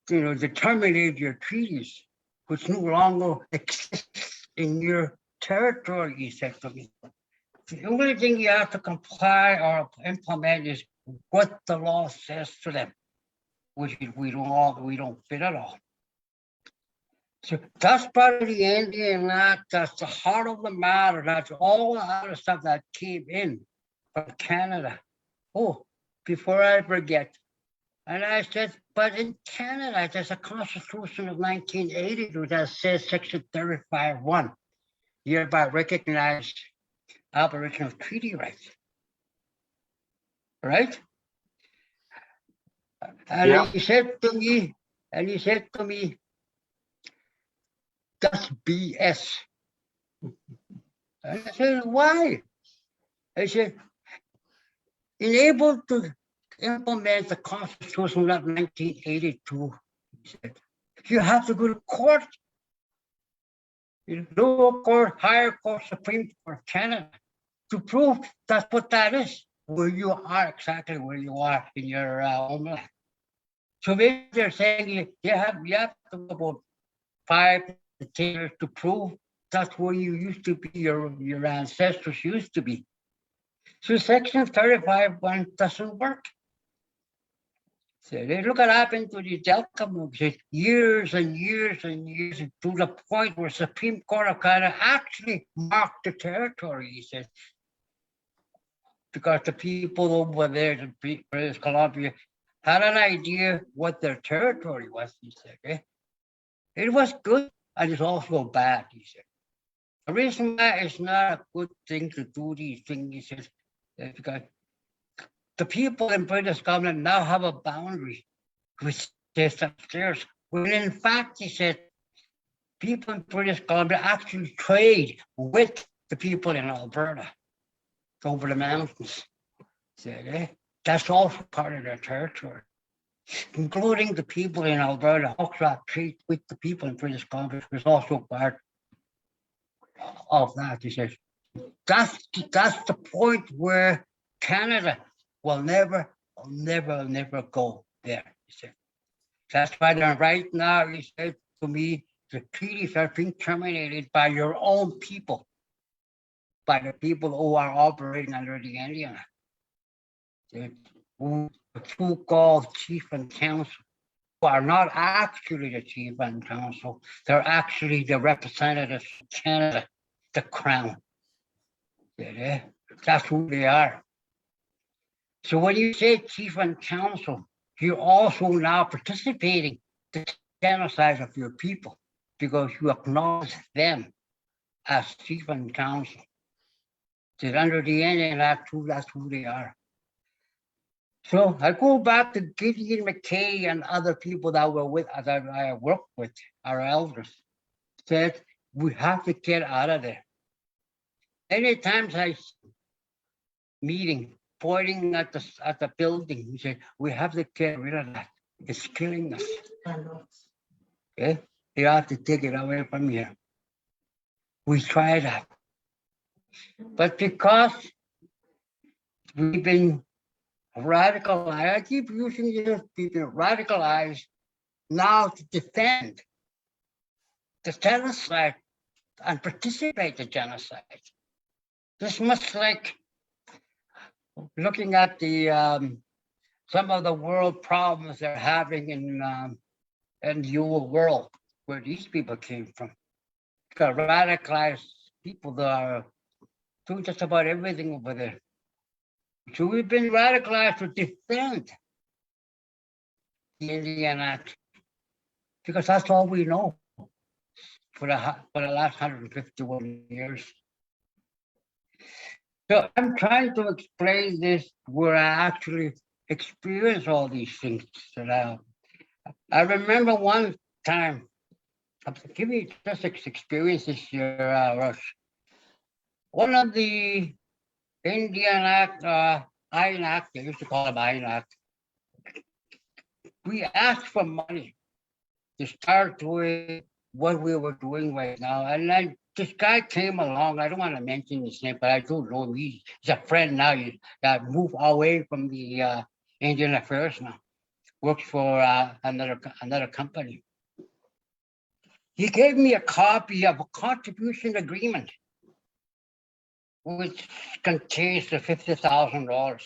to terminate your treaties, which no longer exists in your territory, he said to me. The only thing you have to comply or implement is what the law says to them, which we don't fit at all. So that's part of the Indian Act. That's the heart of the matter. That's all the other stuff that came in from Canada. Oh, before I forget. And I said, but in Canada, there's a Constitution of 1982 that says Section 35(1), hereby recognized Aboriginal treaty rights. Right? And Yeah. he said to me, that's BS. And I said, why? I said, unable to implement the Constitution of 1982, he said, you have to go to court. Lower court, higher court, Supreme Court of Canada to prove that's what that is, where you are, exactly where you are in your homeland. So they're saying you have to go about 5 to 10 years to prove that's where you used to be, your ancestors used to be. So Section 35(1) doesn't work. So they look what happened to the Delta movement, years and years and years, to the point where Supreme Court of Canada actually marked the territory, he said, because the people over there in British Columbia had an idea what their territory was, he said. Eh? It was good, and it's also bad, he said. The reason why it's not a good thing to do these things, he said, is because the people in British Columbia now have a boundary which is upstairs. When in fact, he said, people in British Columbia actually trade with the people in Alberta over the mountains. Said, eh? That's also part of their territory, including the people in Alberta. Hookshot trade with the people in British Columbia was also part of that. He says, that's the point where Canada will never go there. He said, that's why right now, he said to me, the treaties are being terminated by your own people, by the people who are operating under the Indian Act. The so-called chief and council, who are not actually the chief and council, they're actually the representatives of Canada, the crown. Yeah, that's who they are. So when you say chief and council, you're also now participating in the genocide of your people because you acknowledge them as chief and council. That under the Indian Act, that's who they are. So I go back to Gideon McKay and other people that were with, that I worked with, our elders, said we have to get out of there. Any times I meeting, pointing at the building, he said, we have to get rid of that. It's killing us. Okay? You have to take it away from here. We tried that. But because we've been radicalized, I keep using this, we've been radicalized now to defend the genocide and participate in genocide. This much like looking at the some of the world problems they're having in the old world where these people came from. Got radicalized people that are doing just about everything over there. So we've been radicalized to defend the Indian Act because that's all we know for the last 151 years. So I'm trying to explain this where I actually experienced all these things. That I remember one time, I'll give you just experience this year, Russ. One of the Indian Act, Iron Act, they used to call them Iron Act. We asked for money to start doing what we were doing right now. And then this guy came along. I don't want to mention his name, but I do know him. He's a friend now. He moved away from the Indian Affairs now. Works for another company. He gave me a copy of a contribution agreement, which contains the $50,000.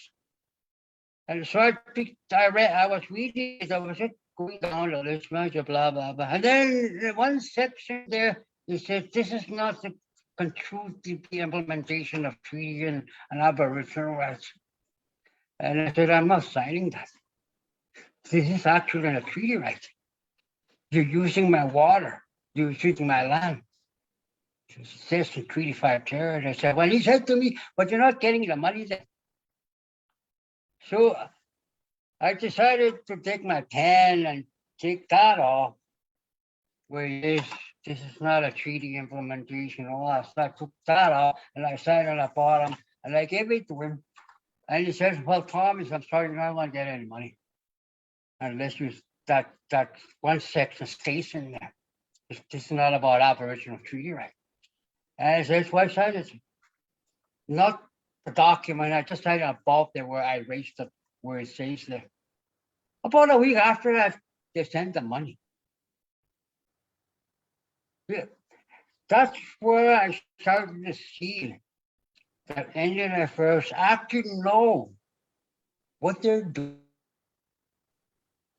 And so I was reading it, I was just going down the list, blah, blah, blah. And then in one section there, he said, this is not the the implementation of treaty and Aboriginal rights. And I said, I'm not signing that. This is actually a treaty right. You're using my water, you're using my land. It says in Treaty 5 there. And I said, well, he said to me, but you're not getting the money then. So I decided to take my pen and take that off. Where this is not a treaty implementation. All that stuff. I took that off and I signed on the bottom and I gave it to him. And he says, well, Thomas, I'm sorry, you're not going to get any money unless you that one section stays in there. This is not about Aboriginal treaty right. And I says, why signed it? Not the document. I just signed above there where I raised it, where it says there. About a week after that, they sent the money. Yeah. That's where I started to see that Indian Affairs actually know what they're doing.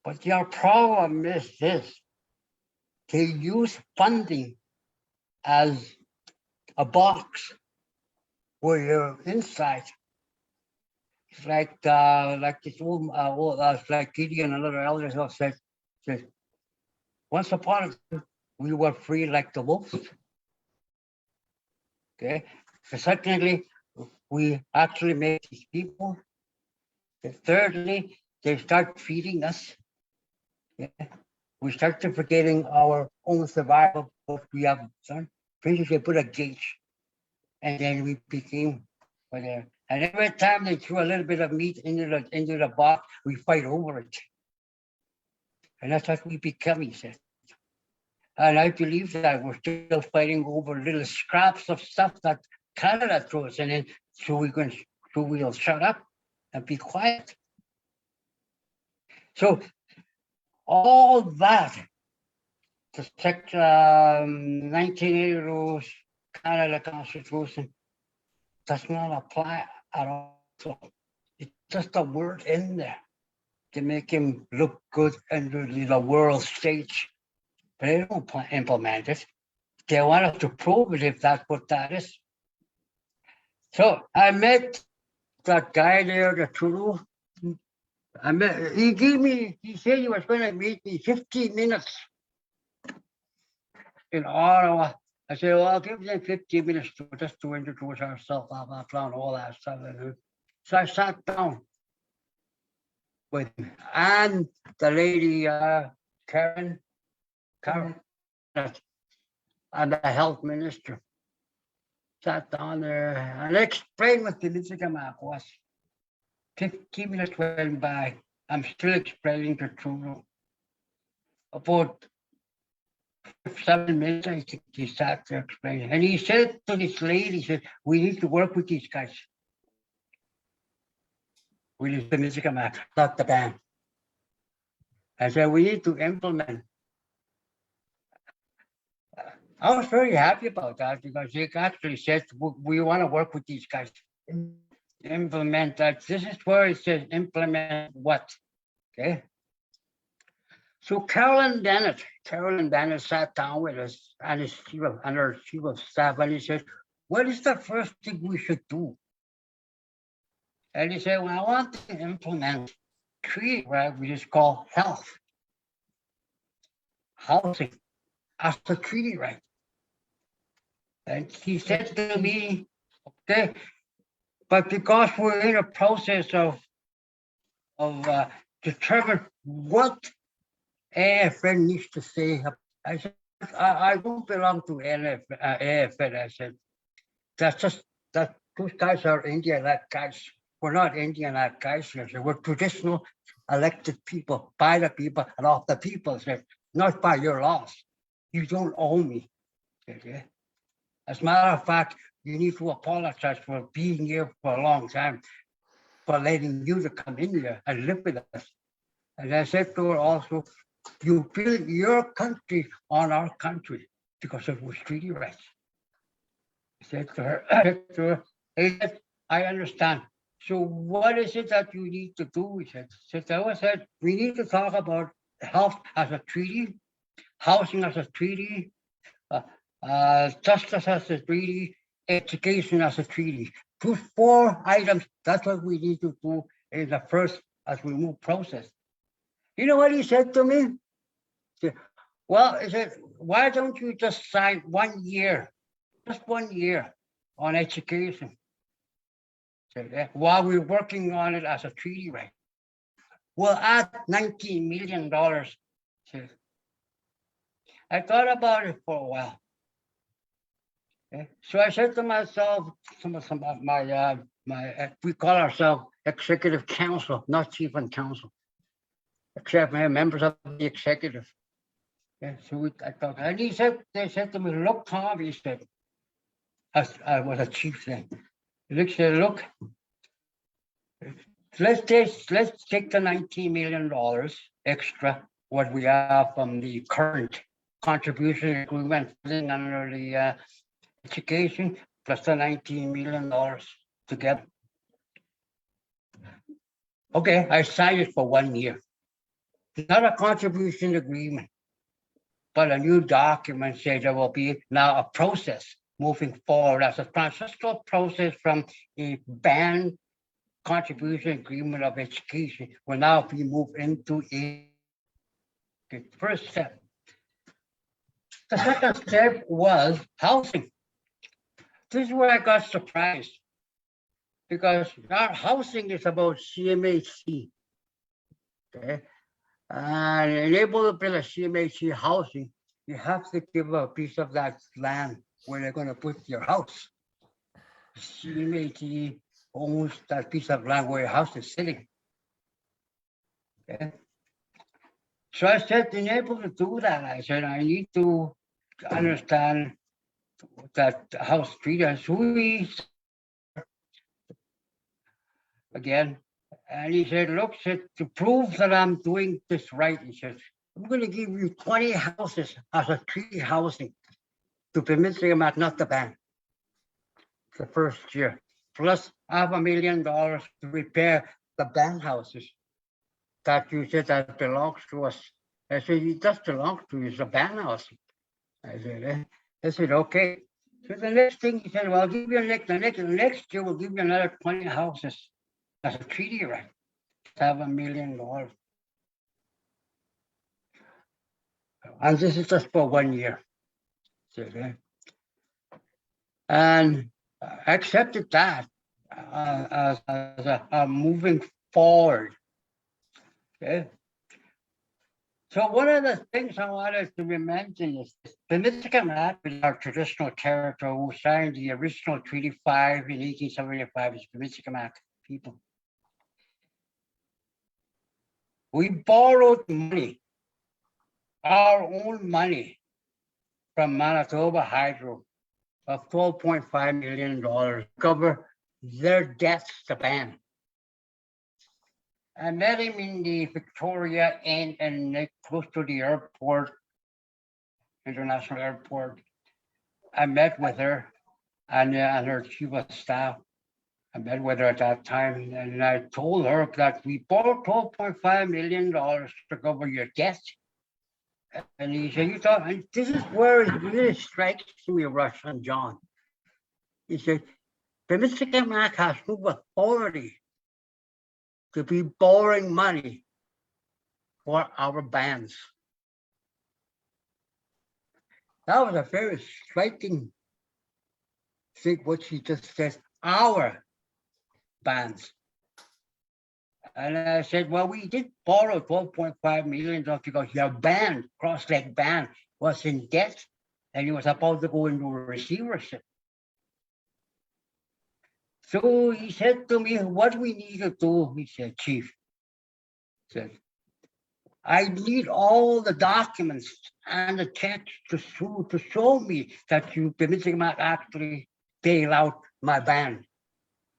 But their problem is this. They use funding as a box where you're inside. It's like this old like Gideon and other elders have said, once upon a time, we were free like the wolves. Okay. So secondly, we actually make these people. Thirdly, they start feeding us. Yeah. We start to forgetting our own survival, what we have done. Previously, they put a gauge, and then we became there. And every time they threw a little bit of meat into the box, we fight over it. And that's what we become, he said. And I believe that we're still fighting over little scraps of stuff that Canada throws in, so we'll shut up and be quiet. So all that, the Section 1980 rules, Canada Constitution, does not apply at all. So it's just a word in there to make him look good under the world stage. But they don't implement it. They want us to prove it if that's what that is. So I met that guy there, the Trudeau. He said he was going to meet me 15 minutes in Ottawa. I said, well, I'll give them 15 minutes just to introduce ourselves, blah, blah, blah, and all that stuff. So I sat down with him and the lady, Karen, and the health minister. Sat down there and explained what the Michigan was. 15 minutes went by. I'm still explaining to Trudeau. About 7 minutes, I think he sat there explaining. And he said to this lady, he said, we need to work with these guys. We need the Michigan Act, not the ban. I said, we need to implement. I was very happy about that because he actually said, we want to work with these guys. Implement that. This is where it says implement what, okay? So Carolyn Bennett sat down with us and her chief of staff, and he said, what is the first thing we should do? And he said, well, I want to implement treaty, right, which is called housing as the treaty right. And he said to me, okay, but because we're in a process of determine what AFN needs to say, I said, I don't belong to AFN. I said, that those guys are Indian guys. We're not Indian guys. I said, we're traditional elected people by the people and of the people. I said, not by your laws. You don't own me. Okay. As a matter of fact, you need to apologize for being here for a long time, for letting you to come in here and live with us. And I said to her also, you build your country on our country because it was treaty rights. I said to her, I understand. So what is it that you need to do? He said, we need to talk about health as a treaty, housing as a treaty, justice as a treaty, education as a treaty. Those 4 items, that's what we need to do in the first, as we move process. You know what he said to me? He said, well, he said, why don't you just sign 1 year just 1 year on education. So, while we're working on it as a treaty right. We'll add $19 million. So, I thought about it for a while. Okay. So I said to myself, some of we call ourselves executive council, not chief and council, except members of the executive. Yeah, so I thought, and they said to me, look, Tom, he said, I was a chief then. He said, look, let's take the $19 million extra, what we have from the current contribution agreement under the education, plus the $19 million together. Okay, I signed it for 1 year. It's not a contribution agreement, but a new document says there will be now a process moving forward as a transitional process from a banned contribution agreement of education will now be moved into a first step. The second step was housing. This is where I got surprised because our housing is about CMHC. Okay. And in able to build a CMHC housing, you have to give a piece of that land where they're going to put your house. CMHC owns that piece of land where your house is sitting. Okay. So I said, in able to do that, I said, I need to understand that house street and so we again. And he said, look, said, to prove that I'm doing this right, he said, I'm going to give you 20 houses as a treaty housing to permit them not the ban the first year, plus $500,000 to repair the band houses that you said that belongs to us. I said, it does belong to you, it's a band house. I said, okay. So the next thing he said, well, I'll give you the next year, we'll give you another 20 houses as a treaty right, $7 million. And this is just for 1 year. And I accepted that as a moving forward. Okay. So one of the things I wanted to mention is the Michigan is our traditional territory who signed the original Treaty 5 in 1875 is the Michigan people. We borrowed money, our own money, from Manitoba Hydro of $12.5 million to cover their debts to ban. I met him in the Victoria and close to the airport, international airport. I met with her and her chief of staff. I met with her at that time and I told her that we borrowed $12.5 million to cover your debts. And he said, you thought, and this is where it really strikes me, Russ and John. He said, the Michigan Act has no authority to be borrowing money for our bands. That was a very striking thing, what she just said, our bands. And I said, well, we did borrow $12.5 million because your band, Cross-Leg Band, was in debt and it was about to go into receivership. So he said to me, what we need to do, he said, Chief, he said, I need all the documents and the checks to show me that you permitting me actually bail out my band,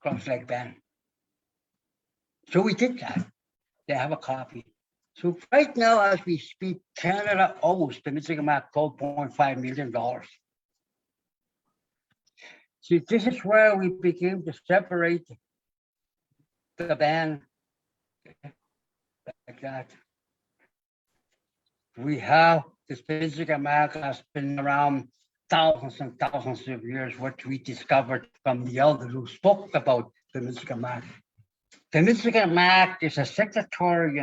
Cross-Leg Band. So we did that. They have a copy. So right now, as we speak, Canada owes the Michigan $12.5 million. See, this is where we begin to separate the band like that. We have this Michigan America has been around thousands and thousands of years, what we discovered from the elders who spoke about the Michigan Act. The Michigan Act is a signatory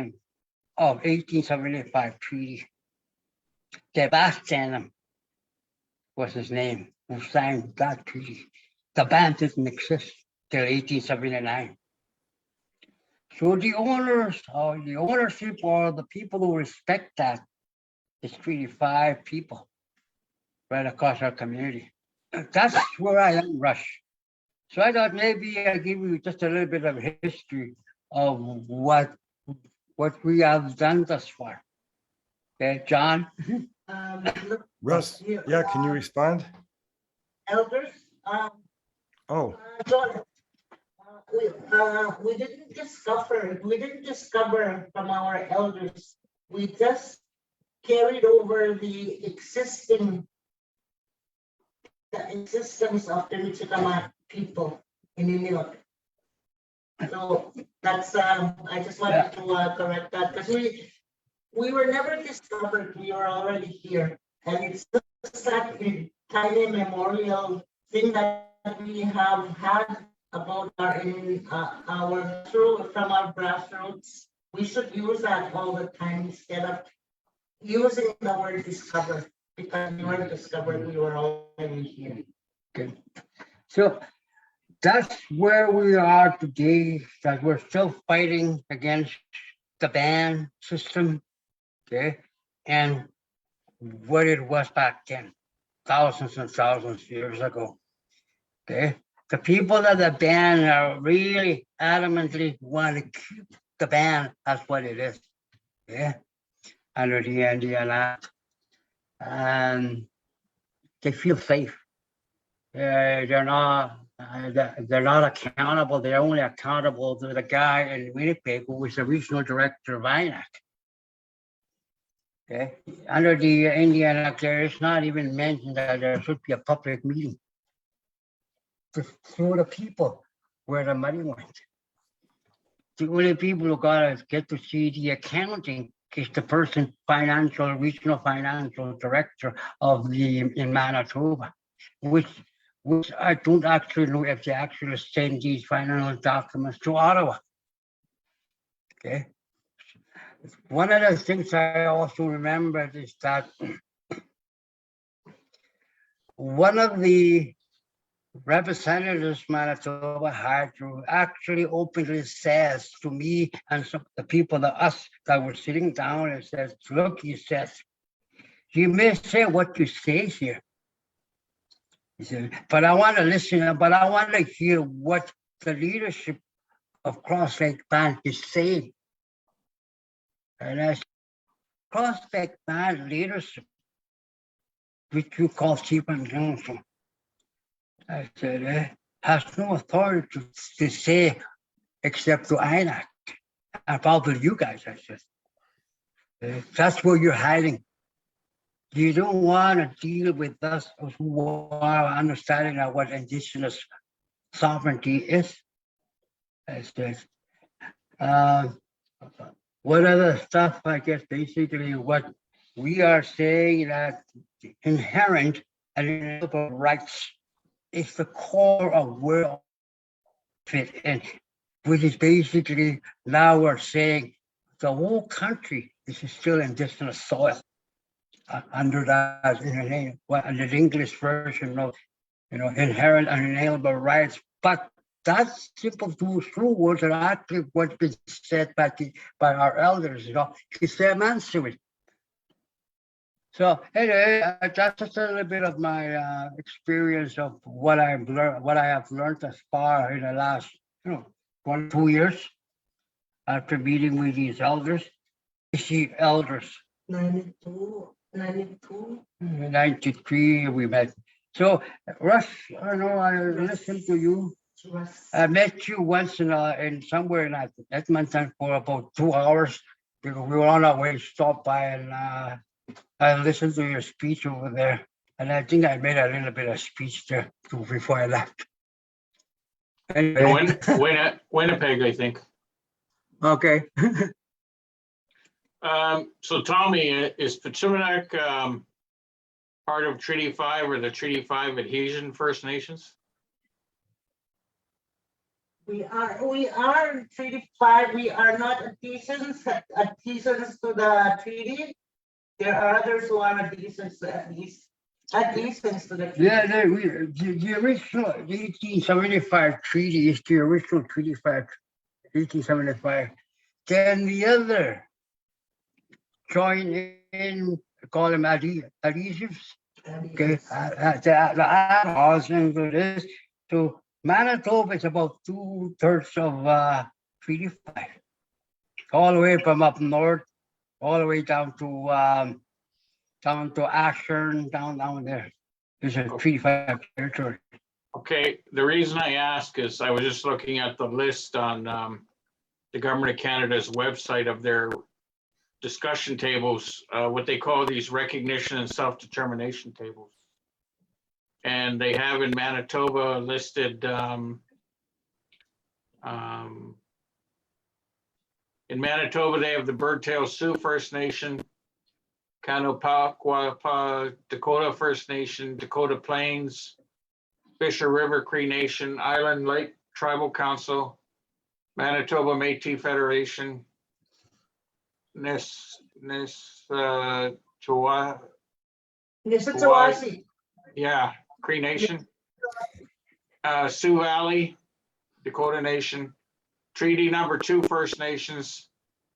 of 1875 treaty. Sebastian was his name. who signed that treaty. The band didn't exist till 1879. So the owners or the ownership or the people who respect that is 35 people right across our community. That's where I am, Rush. So I thought maybe I'll give you just a little bit of history of what we have done thus far. Okay, John? Look, Russ, yeah, can you respond? elders, Oh, John, we didn't discover from our elders. We just carried over the existence of the Michigama people in Inuit. So that's, I just wanted to correct that, because we were never discovered, we were already here. And it's just that tiny memorial thing that we have had about our from our grassroots. We should use that all the time instead of using the word discover, because we weren't discovered, we were already here. Okay. So that's where we are today, that we're still fighting against the ban system, okay? And what it was back then, thousands and thousands of years ago, okay? The people that the ban are really adamantly want to keep the ban as what it is, yeah, under the Indian Act. And they feel safe. They're not accountable. They're only accountable to the guy in Winnipeg who was the regional director of INAC. Okay, under the Indian Act, there is not even mentioned that there should be a public meeting to show the people where the money went. The only people who gotta get to see the accounting is the person regional financial director of in Manitoba, which I don't actually know if they actually send these financial documents to Ottawa. Okay. One of the things I also remembered is that one of the representatives Manitoba had to actually openly says to me and some of the people, us that were sitting down, and says, look, he says, you may say what you say here. He said, but I want to listen, but I want to hear what the leadership of Cross Lake Band is saying. And I said, Cross Lake Band leadership, which you call chief and council, I said, has no authority to say except to INAC and probably you guys, I said. That's where you're hiding. You don't want to deal with us who are understanding of what Indigenous sovereignty is. I said, what other stuff, I guess, basically what we are saying that inherent and inalienable rights is the core of where fit in, which is basically now we're saying the whole country is still Indigenous soil. Under that, under the English version of, inherent and inalienable rights. But that's simple two words are actually what's been said by our elders, it's their mastery. So anyway, that's just a little bit of my experience of what I've learned, what I have learned as far in the last, 1 or 2 years after meeting with these elders. Elders. 93 we met. So Russ, I know I listened to you. I met you once in somewhere in Edmonton for about 2 hours because we were on our way to stop by, and I listened to your speech over there, and I think I made a little bit of speech there too before I left. Anyway. Winnipeg, I think. Okay. So Tommy, is Pachumanak part of Treaty 5 or the Treaty 5 adhesion First Nations? We are Treaty 5. We are not adhesions to the treaty. There are others who are adhesions at least. At least to the. Yeah, the original, the 1875 treaty is the original treaty fact, 1875. Then the other join in, call them adhesives. Okay, the add-ons into this. So Manitoba is about 2/3 of Treaty 5, all the way from up north, all the way down to Ashburn, down there. There's a Treaty 5 territory. Okay, the reason I ask is I was just looking at the list on the Government of Canada's website of their discussion tables, what they call these recognition and self-determination tables. And they have in Manitoba listed in Manitoba, they have the Birdtail Sioux First Nation, Kanopaquapa Dakota First Nation, Dakota Plains, Fisher River Cree Nation, Island Lake Tribal Council, Manitoba Métis Federation, Nisitawasi. yeah, Cree Nation, Sioux Valley, Dakota Nation, Treaty Number 2 First Nations,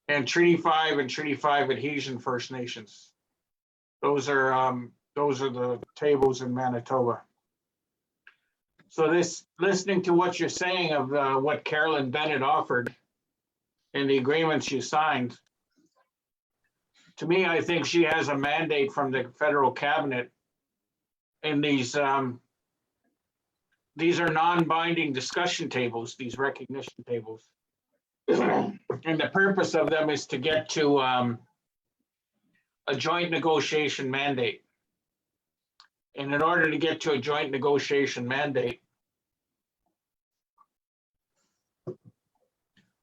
and Treaty 5 and Treaty 5 Adhesion First Nations. Those are the tables in Manitoba. So this, listening to what you're saying of what Carolyn Bennett offered in the agreements you signed, to me, I think she has a mandate from the federal cabinet. And these are non-binding discussion tables, these recognition tables. And the purpose of them is to get to a joint negotiation mandate. And in order to get to a joint negotiation mandate,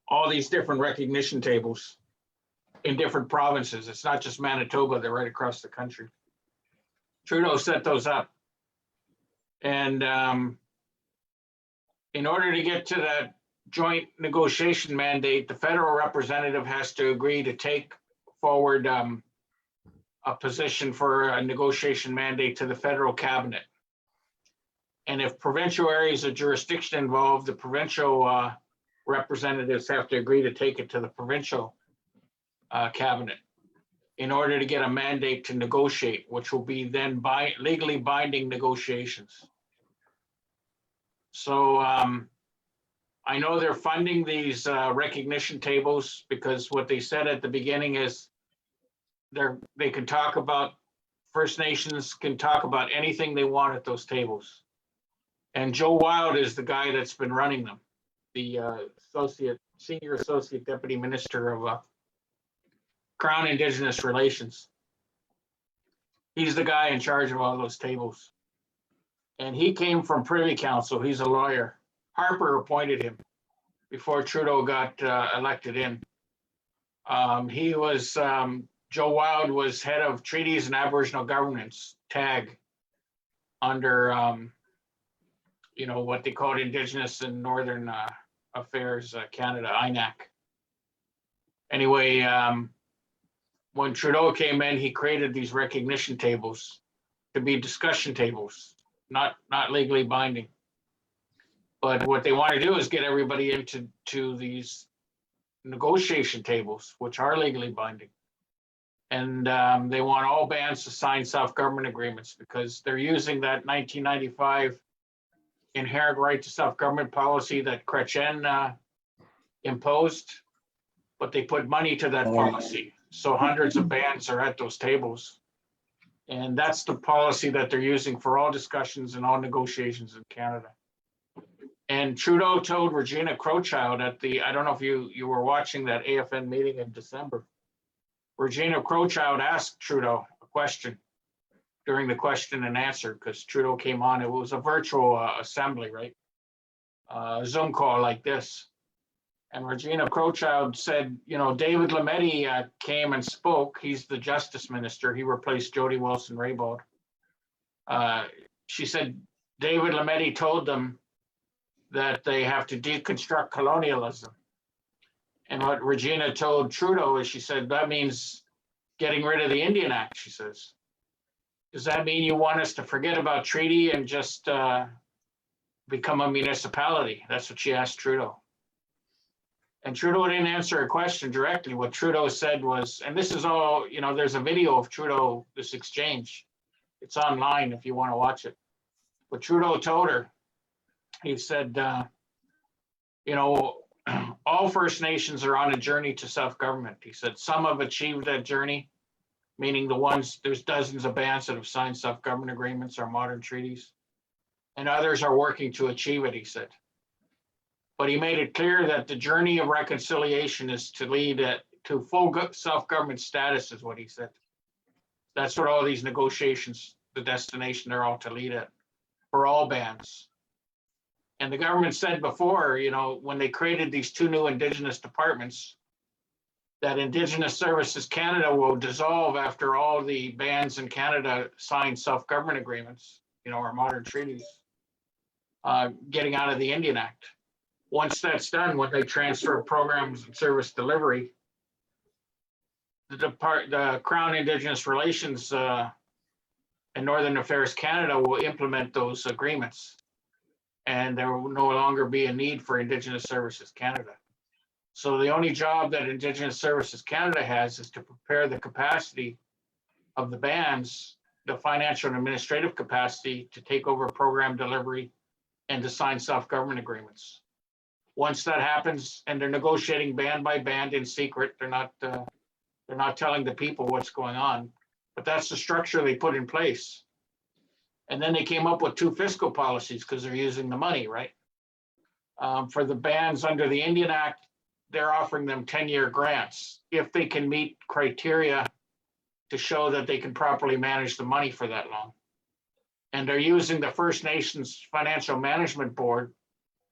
all these different recognition tables in different provinces, it's not just Manitoba, they're right across the country. Trudeau set those up. And in order to get to that joint negotiation mandate, the federal representative has to agree to take forward a position for a negotiation mandate to the federal cabinet. And if provincial areas of jurisdiction involved, the provincial representatives have to agree to take it to the provincial cabinet in order to get a mandate to negotiate, which will be then legally binding negotiations. So I know they're funding these recognition tables because what they said at the beginning is they can talk about, First Nations can talk about anything they want at those tables. And Joe Wild is the guy that's been running them, the Senior Associate Deputy Minister of Crown Indigenous Relations. He's the guy in charge of all those tables. And he came from Privy Council. He's a lawyer. Harper appointed him before Trudeau got elected in. Joe Wild was head of Treaties and Aboriginal Governance, TAG, under what they called Indigenous and Northern Affairs Canada, INAC. Anyway, when Trudeau came in, he created these recognition tables to be discussion tables, not legally binding. But what they want to do is get everybody into these negotiation tables, which are legally binding. And they want all bands to sign self-government agreements because they're using that 1995 inherent right to self-government policy that Chrétien imposed, but they put money to that policy. So hundreds of bands are at those tables. And that's the policy that they're using for all discussions and all negotiations in Canada. And Trudeau told Regina Crowchild I don't know if you were watching that AFN meeting in December. Regina Crowchild asked Trudeau a question during the question and answer because Trudeau came on. It was a virtual assembly, right? A Zoom call like this. And Regina Crowchild said, David Lametti came and spoke. He's the Justice Minister. He replaced Jody Wilson-Raybould. She said, David Lametti told them that they have to deconstruct colonialism. And what Regina told Trudeau is she said, that means getting rid of the Indian Act, she says. Does that mean you want us to forget about treaty and just become a municipality? That's what she asked Trudeau. And Trudeau didn't answer her question directly. What Trudeau said was, and this is all, you know, there's a video of Trudeau, this exchange. It's online if you want to watch it. But Trudeau told her, he said, you know, all First Nations are on a journey to self-government. He said some have achieved that journey, meaning the ones, there's dozens of bands that have signed self-government agreements or modern treaties, and others are working to achieve it, he said. But he made it clear that the journey of reconciliation is to lead to full self-government status, is what he said. That's what all these negotiations, the destination they're all to lead at, for all bands. And the government said before, you know, when they created these two new Indigenous departments, that Indigenous Services Canada will dissolve after all the bands in Canada sign self-government agreements, you know, or modern treaties, getting out of the Indian Act. Once that's done, when they transfer programs and service delivery, the Crown Indigenous Relations and Northern Affairs Canada will implement those agreements. And there will no longer be a need for Indigenous Services Canada. So the only job that Indigenous Services Canada has is to prepare the capacity of the bands, the financial and administrative capacity to take over program delivery and to sign self-government agreements. Once that happens, and they're negotiating band by band in secret, they're not telling the people what's going on, but that's the structure they put in place. And then they came up with two fiscal policies because they're using the money, right? For the bands under the Indian Act, they're offering them 10-year grants if they can meet criteria to show that they can properly manage the money for that long. And they're using the First Nations Financial Management Board,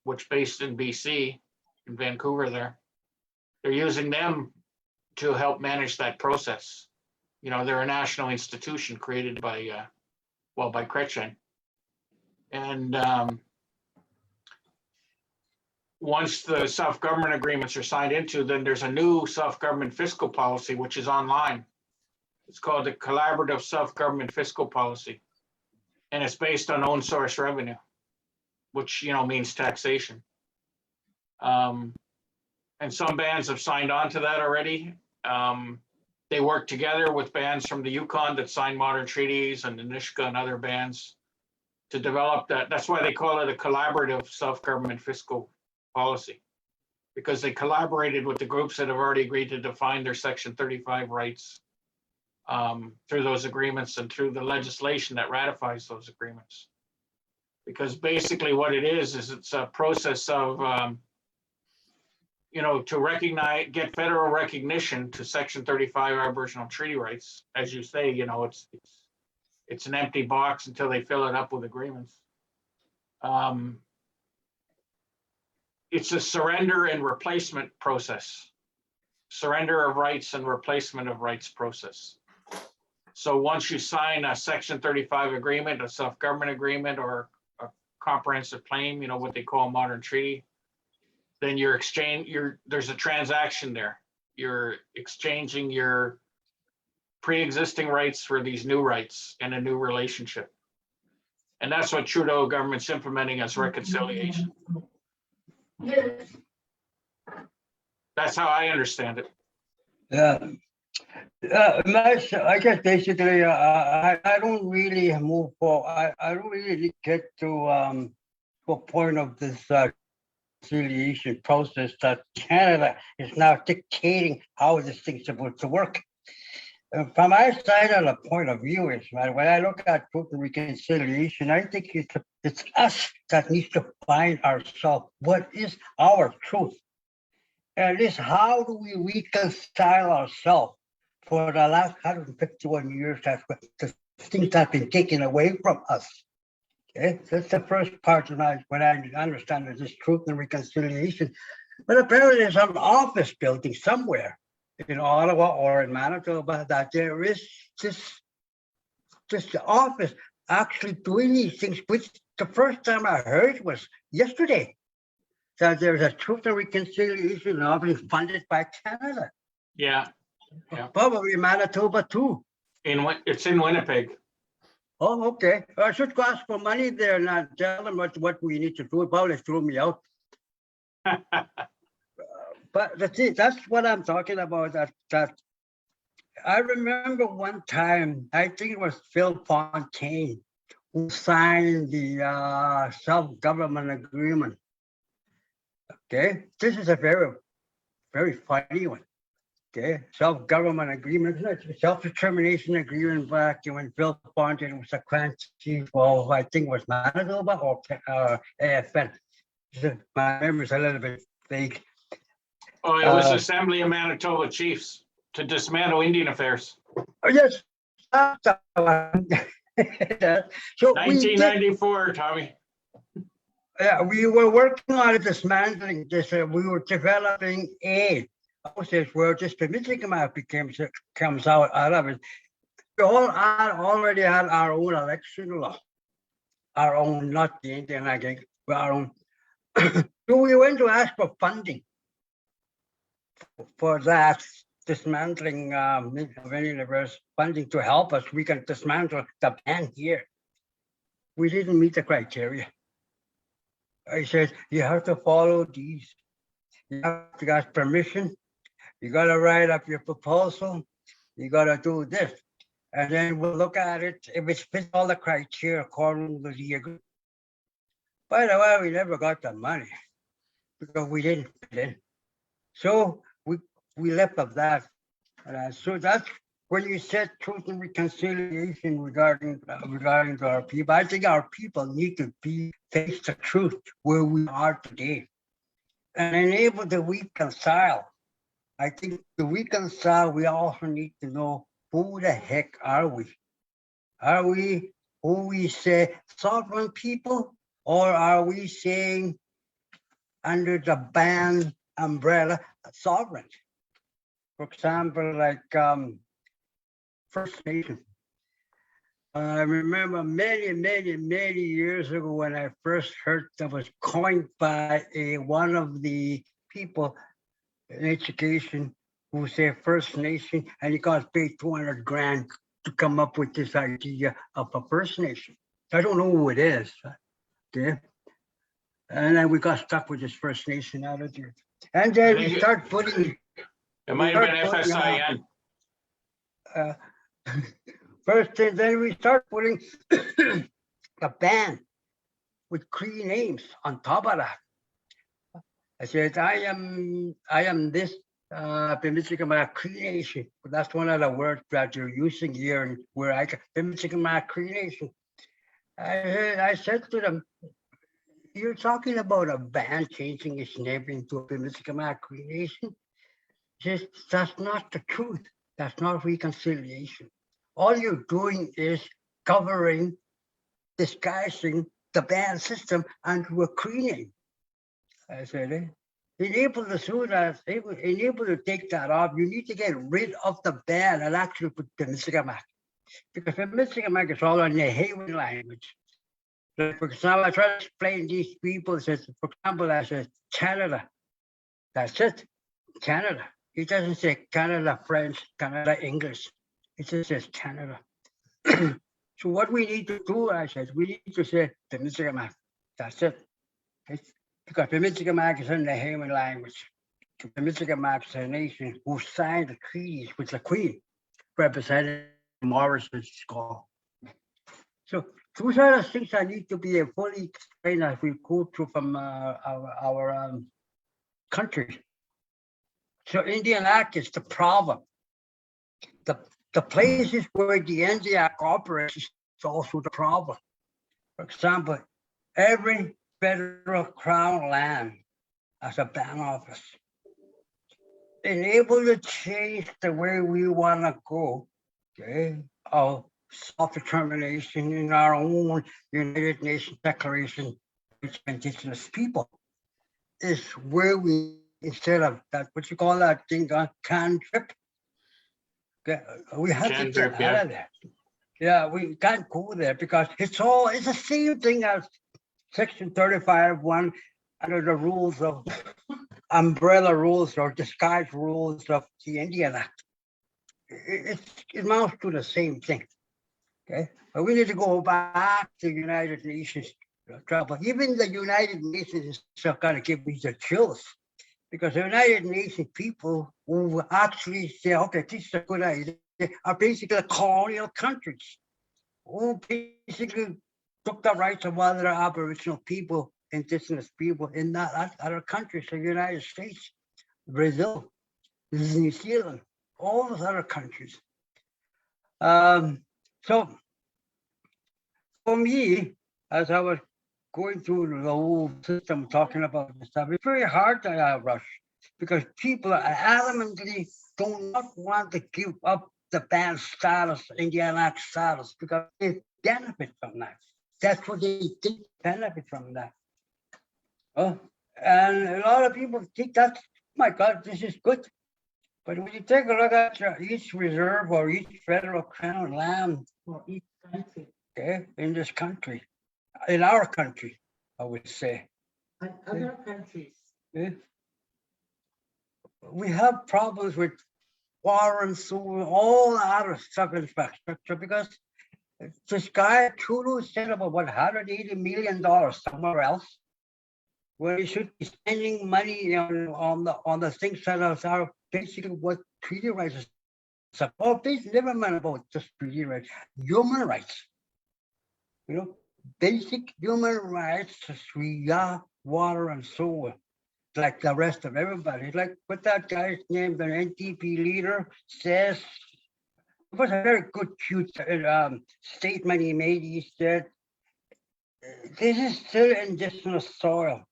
which based in BC, in Vancouver there. They're using them to help manage that process. You know, they're a national institution created by by Chrétien. And once the self-government agreements are signed into, then there's a new self-government fiscal policy, which is online. It's called the Collaborative Self-Government Fiscal Policy. And it's based on own source revenue, which, you know, means taxation. And some bands have signed on to that already. They work together with bands from the Yukon that signed modern treaties and the Nisga'a and other bands to develop that. That's why they call it a collaborative self-government fiscal policy, because they collaborated with the groups that have already agreed to define their Section 35 rights through those agreements and through the legislation that ratifies those agreements. Because basically what it is it's a process of you know, to recognize, get federal recognition to Section 35 Aboriginal treaty rights. As you say, you know, it's an empty box until they fill it up with agreements. It's a surrender and replacement process. Surrender of rights and replacement of rights process. So once you sign a Section 35 agreement, a self-government agreement, or a comprehensive claim, you know, what they call a modern treaty, then there's a transaction there. You're exchanging your pre-existing rights for these new rights and a new relationship. And that's what Trudeau government's implementing as reconciliation. That's how I understand it. Yeah. I guess basically, I don't really move forward. I don't really get to a point of this reconciliation process that Canada is now dictating how this thing's supposed to work. From my side of the point of view is, man, when I look at truth and reconciliation, I think it's us that needs to find ourselves. What is our truth? And this, how do we reconcile ourselves for the last 151 years? That's what the things that have been taken away from us. Okay, that's the first part when I understand that this truth and reconciliation. But apparently there's an office building somewhere in Ottawa or in Manitoba that there is this office actually doing these things, which the first time I heard was yesterday, that there's a truth and reconciliation office funded by Canada. Yeah. Probably Manitoba too. It's in Winnipeg. Oh, okay. I should go ask for money there and not tell them what we need to do. Probably throw me out. But that's what I'm talking about. That I remember one time, I think it was Phil Fontaine who signed the self-government agreement. Okay, this is a very, very funny one. Okay, self-government agreement, self-determination agreement back when Phil Fontaine was a Crown Chief of, I think it was Manitoba or AFN. My memory's a little bit vague. Oh, it was Assembly of Manitoba Chiefs to dismantle Indian affairs. Oh, yes. So 1994, Tommy. Yeah, we were working on dismantling this. We were developing a process where this Michigan comes out of it. We all already had our own election law, our own, not the Indian, I think, but our own. So we went to ask for funding for that dismantling of any reverse funding to help us. We can dismantle the ban here. We didn't meet the criteria. I said, you have to follow these. You have to get permission. You got to write up your proposal. You got to do this. And then we'll look at it if it fits all the criteria according to the agreement. By the way, we never got the money because we didn't fit in. So we left of that. So that's when you said truth and reconciliation regarding to our people. I think our people need to face the truth where we are today and enable to reconcile. I think to reconcile, we also need to know who the heck are we? Are we who we say sovereign people, or are we saying under the ban umbrella sovereign? For example, like First Nation. I remember many years ago when I first heard that was coined by one of the people in education who said First Nation, and he got paid 200 grand to come up with this idea of a First Nation. I don't know who it is, okay? And then we got stuck with this First Nation attitude. And then we start putting... It might have been FSIN. First thing, then we start putting a band with Cree names on top of that. I said, I am this Pimicikama Cree Nation. That's one of the words that you're using here, and where I can Pimicikama Cree Nation. I said to them, you're talking about a band changing its name into a Pimicikama Cree Nation? Just, that's not the truth. That's not reconciliation. All you're doing is covering, disguising the band system under a Cree name. I said, enable to do that, enable to take that off, you need to get rid of the band and actually put the Michigamak. Because the Michigamak is all in the Haven language. So for example, I try to explain these people, says, for example, I said, Canada. That's it, Canada. It doesn't say Canada French, Canada English. It just says Canada. So what we need to do, I said, we need to say the Michigamak. That's it. Because the Michigamak is in the Haman language. The Michigamak is a nation who signed the treaties with the Queen, representing Morris's skull. So those are the things that need to be fully explained as we go through from our country. So Indian Act is the problem. The places where the Indian Act operates is also the problem. For example, every federal crown land has a ban office. Enable to change the way we want to go, okay, of self-determination in our own United Nations Declaration of Indigenous people is where we, instead of that, what you call that thing, cantrip, okay, we have to get out of there. Yeah, we can't go there because it's the same thing as Section 35(1) under the rules of umbrella rules or disguised rules of the Indian Act. It amounts to the same thing. Okay, but we need to go back to the United Nations trouble. Even the United Nations is still kind of giving me the chills, because the United Nations people who actually say, okay, this is a good idea, are basically colonial countries who basically took the rights of other Aboriginal people, Indigenous people in that other countries, the United States, Brazil, New Zealand, all those other countries. So for me, as I was going through the whole system talking about this stuff, it's very hard to rush, because people adamantly do not want to give up the band status, Indian Act status, because they benefit from that. That's what they think, benefit from that. Oh, and a lot of people think that's, my God, this is good. But when you take a look at each reserve or each federal crown land, For each country. okay, in this country, in our country, I would say, And other countries. okay, we have problems with water and sewer, all the other stuff infrastructure, because this guy Trudeau said about $180 million somewhere else, where he should be spending money on the things that are basically what treaty rights is. So, oh, please never mind about just treaty rights, human rights. You know, basic human rights to water and sewer, like the rest of everybody. Like what that guy's name, the NDP leader, says. It was a very good, cute statement he made. He said, this is still Indigenous soil.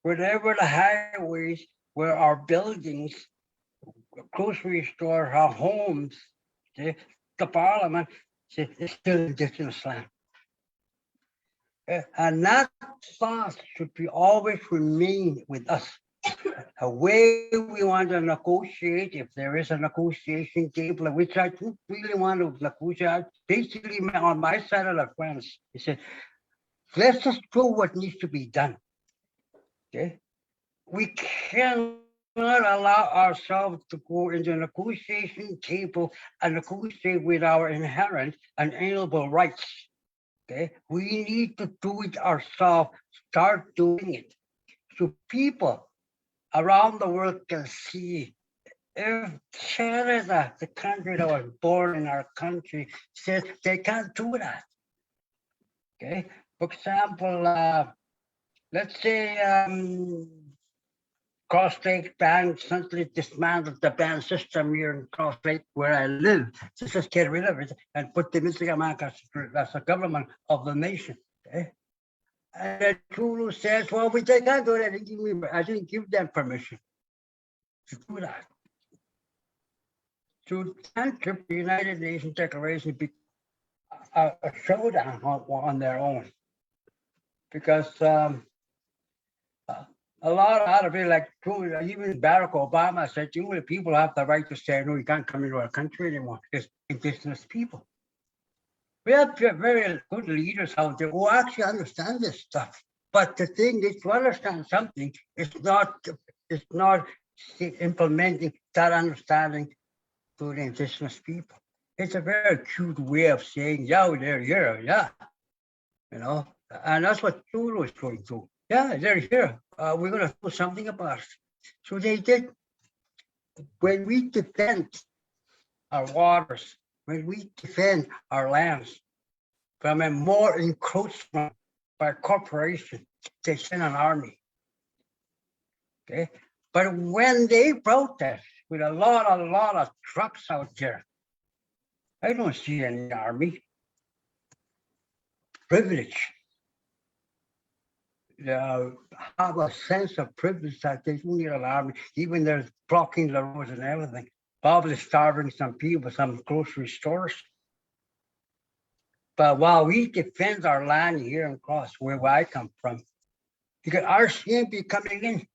Wherever the highways, where our buildings, grocery stores, our homes, the parliament, it's still Indigenous land. And that thought should be always remain with us. A way we want to negotiate, if there is a negotiation table, which I don't really want to negotiate, basically on my side of the fence, he said, let's just do what needs to be done. Okay, we cannot allow ourselves to go into a negotiation table and negotiate with our inherent and inalienable rights. Okay, we need to do it ourselves, start doing it. So people around the world can see, if Canada, the country that was born in our country, says they can't do that. Okay, for example, let's say Cross Lake Bank suddenly dismantled the ban system here in Cross Lake where I live, to just get rid of it and put the Michigan as a government of the nation. Okay? And then Trudeau says, well, they can't do that. I didn't give them permission to do that. So can't the United Nations Declaration be a showdown on their own? Because a lot of people, like even Barack Obama said, the only people have the right to say, no, you can't come into our country anymore. It's Indigenous people. We have very good leaders out there who actually understand this stuff. But the thing is, to understand something, it's not implementing that understanding to the Indigenous people. It's a very cute way of saying, yeah, they're here, yeah. You know, and that's what Trudeau is going to. Yeah, they're here. We're going to do something about it. So they did. When we defend our waters, when we defend our lands from a more encroachment by corporation, they send an army. Okay, but when they protest with a lot of trucks out there, I don't see any army. Privilege. Have a sense of privilege that they don't need an army, even they're blocking the roads and everything, probably starving some people, some grocery stores. But while we defend our land here in Cross, where I come from, because our CMP coming in,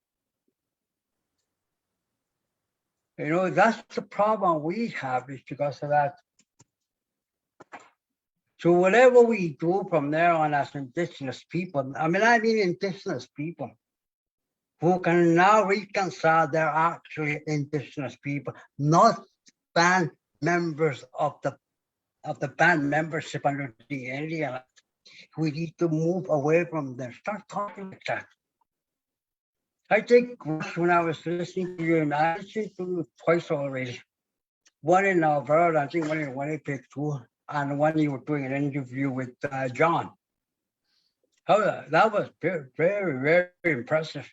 you know, that's the problem we have, is because of that. So whatever we do from there on as Indigenous people, I mean Indigenous people who can now reconcile they're actually Indigenous people, not band members of the of the band membership under the Indian Act. We need to move away from them. Start talking like that. I think when I was listening to your analysis twice already. One in Alberta, I think one in Winnipeg too, and one you were doing an interview with John. Oh, that was very, very, very impressive.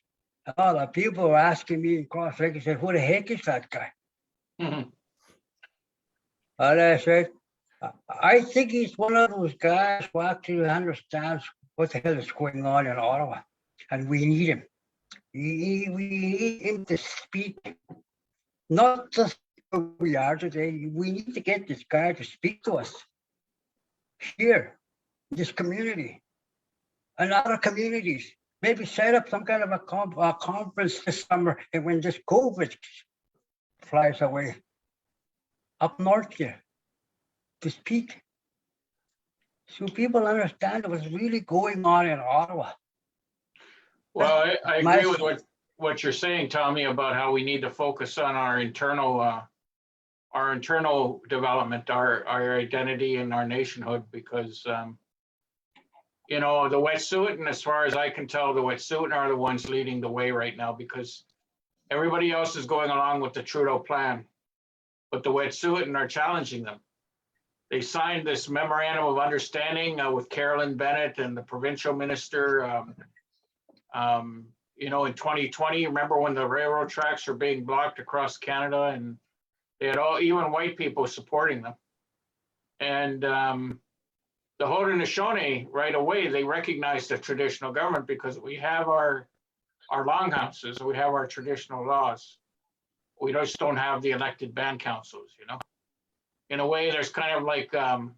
A lot of people were asking me in Cross Lake, I said, who the heck is that guy? Mhm. And I said, I think he's one of those guys who actually understands what the hell is going on in Ottawa. And we need him. We need him to speak, not just where we are today. We need to get this guy to speak to us here, in this community, and other communities. Maybe set up some kind of a conference this summer, and when this COVID flies away, up north here, to speak, so people understand what's really going on in Ottawa. Well, I agree My- with what you're saying, Tommy, about how we need to focus on our internal development, our identity and our nationhood, because you know, the Wet'suwet'en, as far as I can tell, the Wet'suwet'en are the ones leading the way right now, because everybody else is going along with the Trudeau plan, but the Wet'suwet'en are challenging them. They signed this memorandum of understanding with Carolyn Bennett and the provincial minister. You know, in 2020, remember when the railroad tracks were being blocked across Canada, and they had even white people supporting them. And the Haudenosaunee, right away, they recognized the traditional government because we have our longhouses, we have our traditional laws. We just don't have the elected band councils, you know. In a way, there's kind of like a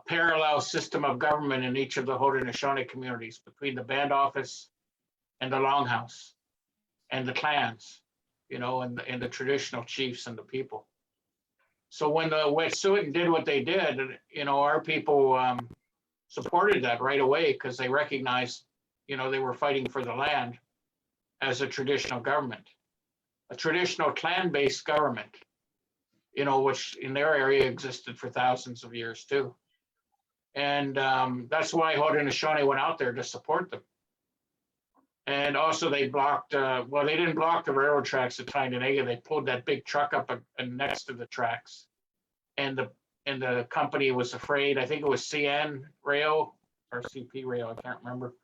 parallel system of government in each of the Haudenosaunee communities between the band office and the longhouse and the clans, you know, and the traditional chiefs and the people. So when the Wet'suwet'en did what they did, you know, our people supported that right away because they recognized, you know, they were fighting for the land as a traditional government, a traditional clan-based government, you know, which in their area existed for thousands of years too. And that's why Haudenosaunee went out there to support them. And also they blocked, well, they didn't block the railroad tracks at Tyendinaga. They pulled that big truck up next to the tracks. And the company was afraid, I think it was CN Rail or CP Rail, I can't remember.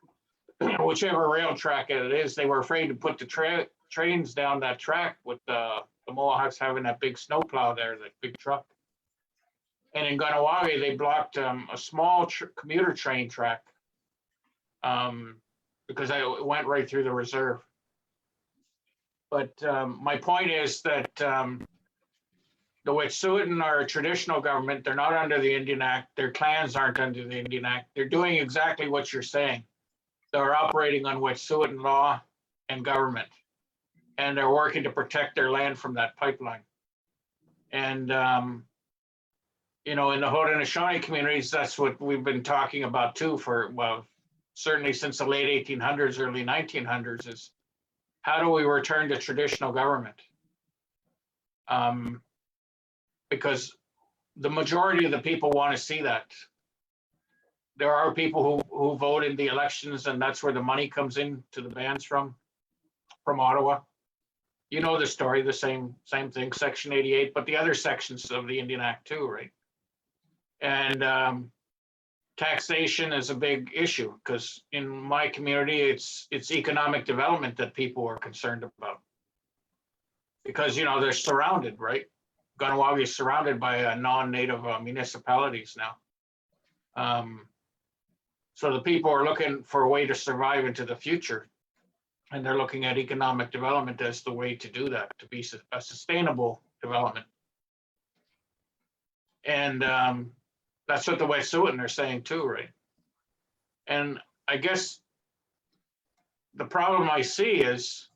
Whichever rail track it is, they were afraid to put the trains down that track with the Mohawks having that big snowplow there, that big truck. And in Ganawagi, they blocked a small commuter train track because it went right through the reserve. But my point is that the Wet'suwet'en are a traditional government. They're not under the Indian Act. Their clans aren't under the Indian Act. They're doing exactly what you're saying. They're operating on Wet'suwet'en law and government. And they're working to protect their land from that pipeline. And, you know, in the Haudenosaunee communities, that's what we've been talking about too for, well, certainly since the late 1800s, early 1900s, is how do we return to traditional government? Because the majority of the people want to see that. There are people who vote in the elections, and that's where the money comes in to the bands from Ottawa. You know the story, the same thing, Section 88, but the other sections of the Indian Act too, right? And taxation is a big issue because in my community, it's economic development that people are concerned about. Because, you know, they're surrounded, right? Ganawagi is surrounded by non-native municipalities now. So the people are looking for a way to survive into the future. And they're looking at economic development as the way to do that, to be a sustainable development. And that's what the Wet'suwet'en are saying too, right? And I guess the problem I see is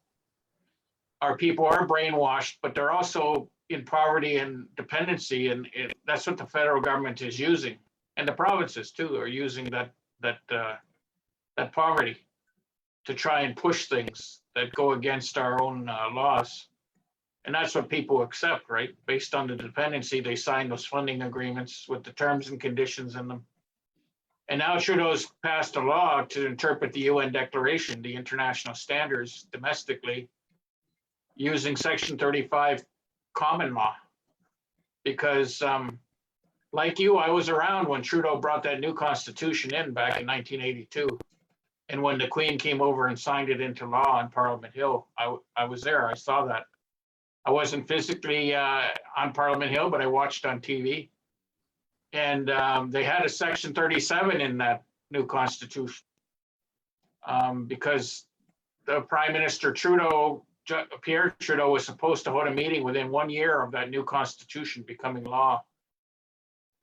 our people are brainwashed, but they're also in poverty and dependency, and that's what the federal government is using, and the provinces too are using that poverty to try and push things that go against our own laws. And that's what people accept, right? Based on the dependency, they sign those funding agreements with the terms and conditions in them. And now Trudeau's passed a law to interpret the UN declaration, the international standards domestically, using Section 35 common law. Because like you, I was around when Trudeau brought that new constitution in back in 1982. And when the Queen came over and signed it into law on Parliament Hill, I was there, I saw that. I wasn't physically on Parliament Hill, but I watched on TV. And they had a Section 37 in that new constitution. Because the Prime Minister Trudeau, Pierre Trudeau, was supposed to hold a meeting within 1 year of that new constitution becoming law.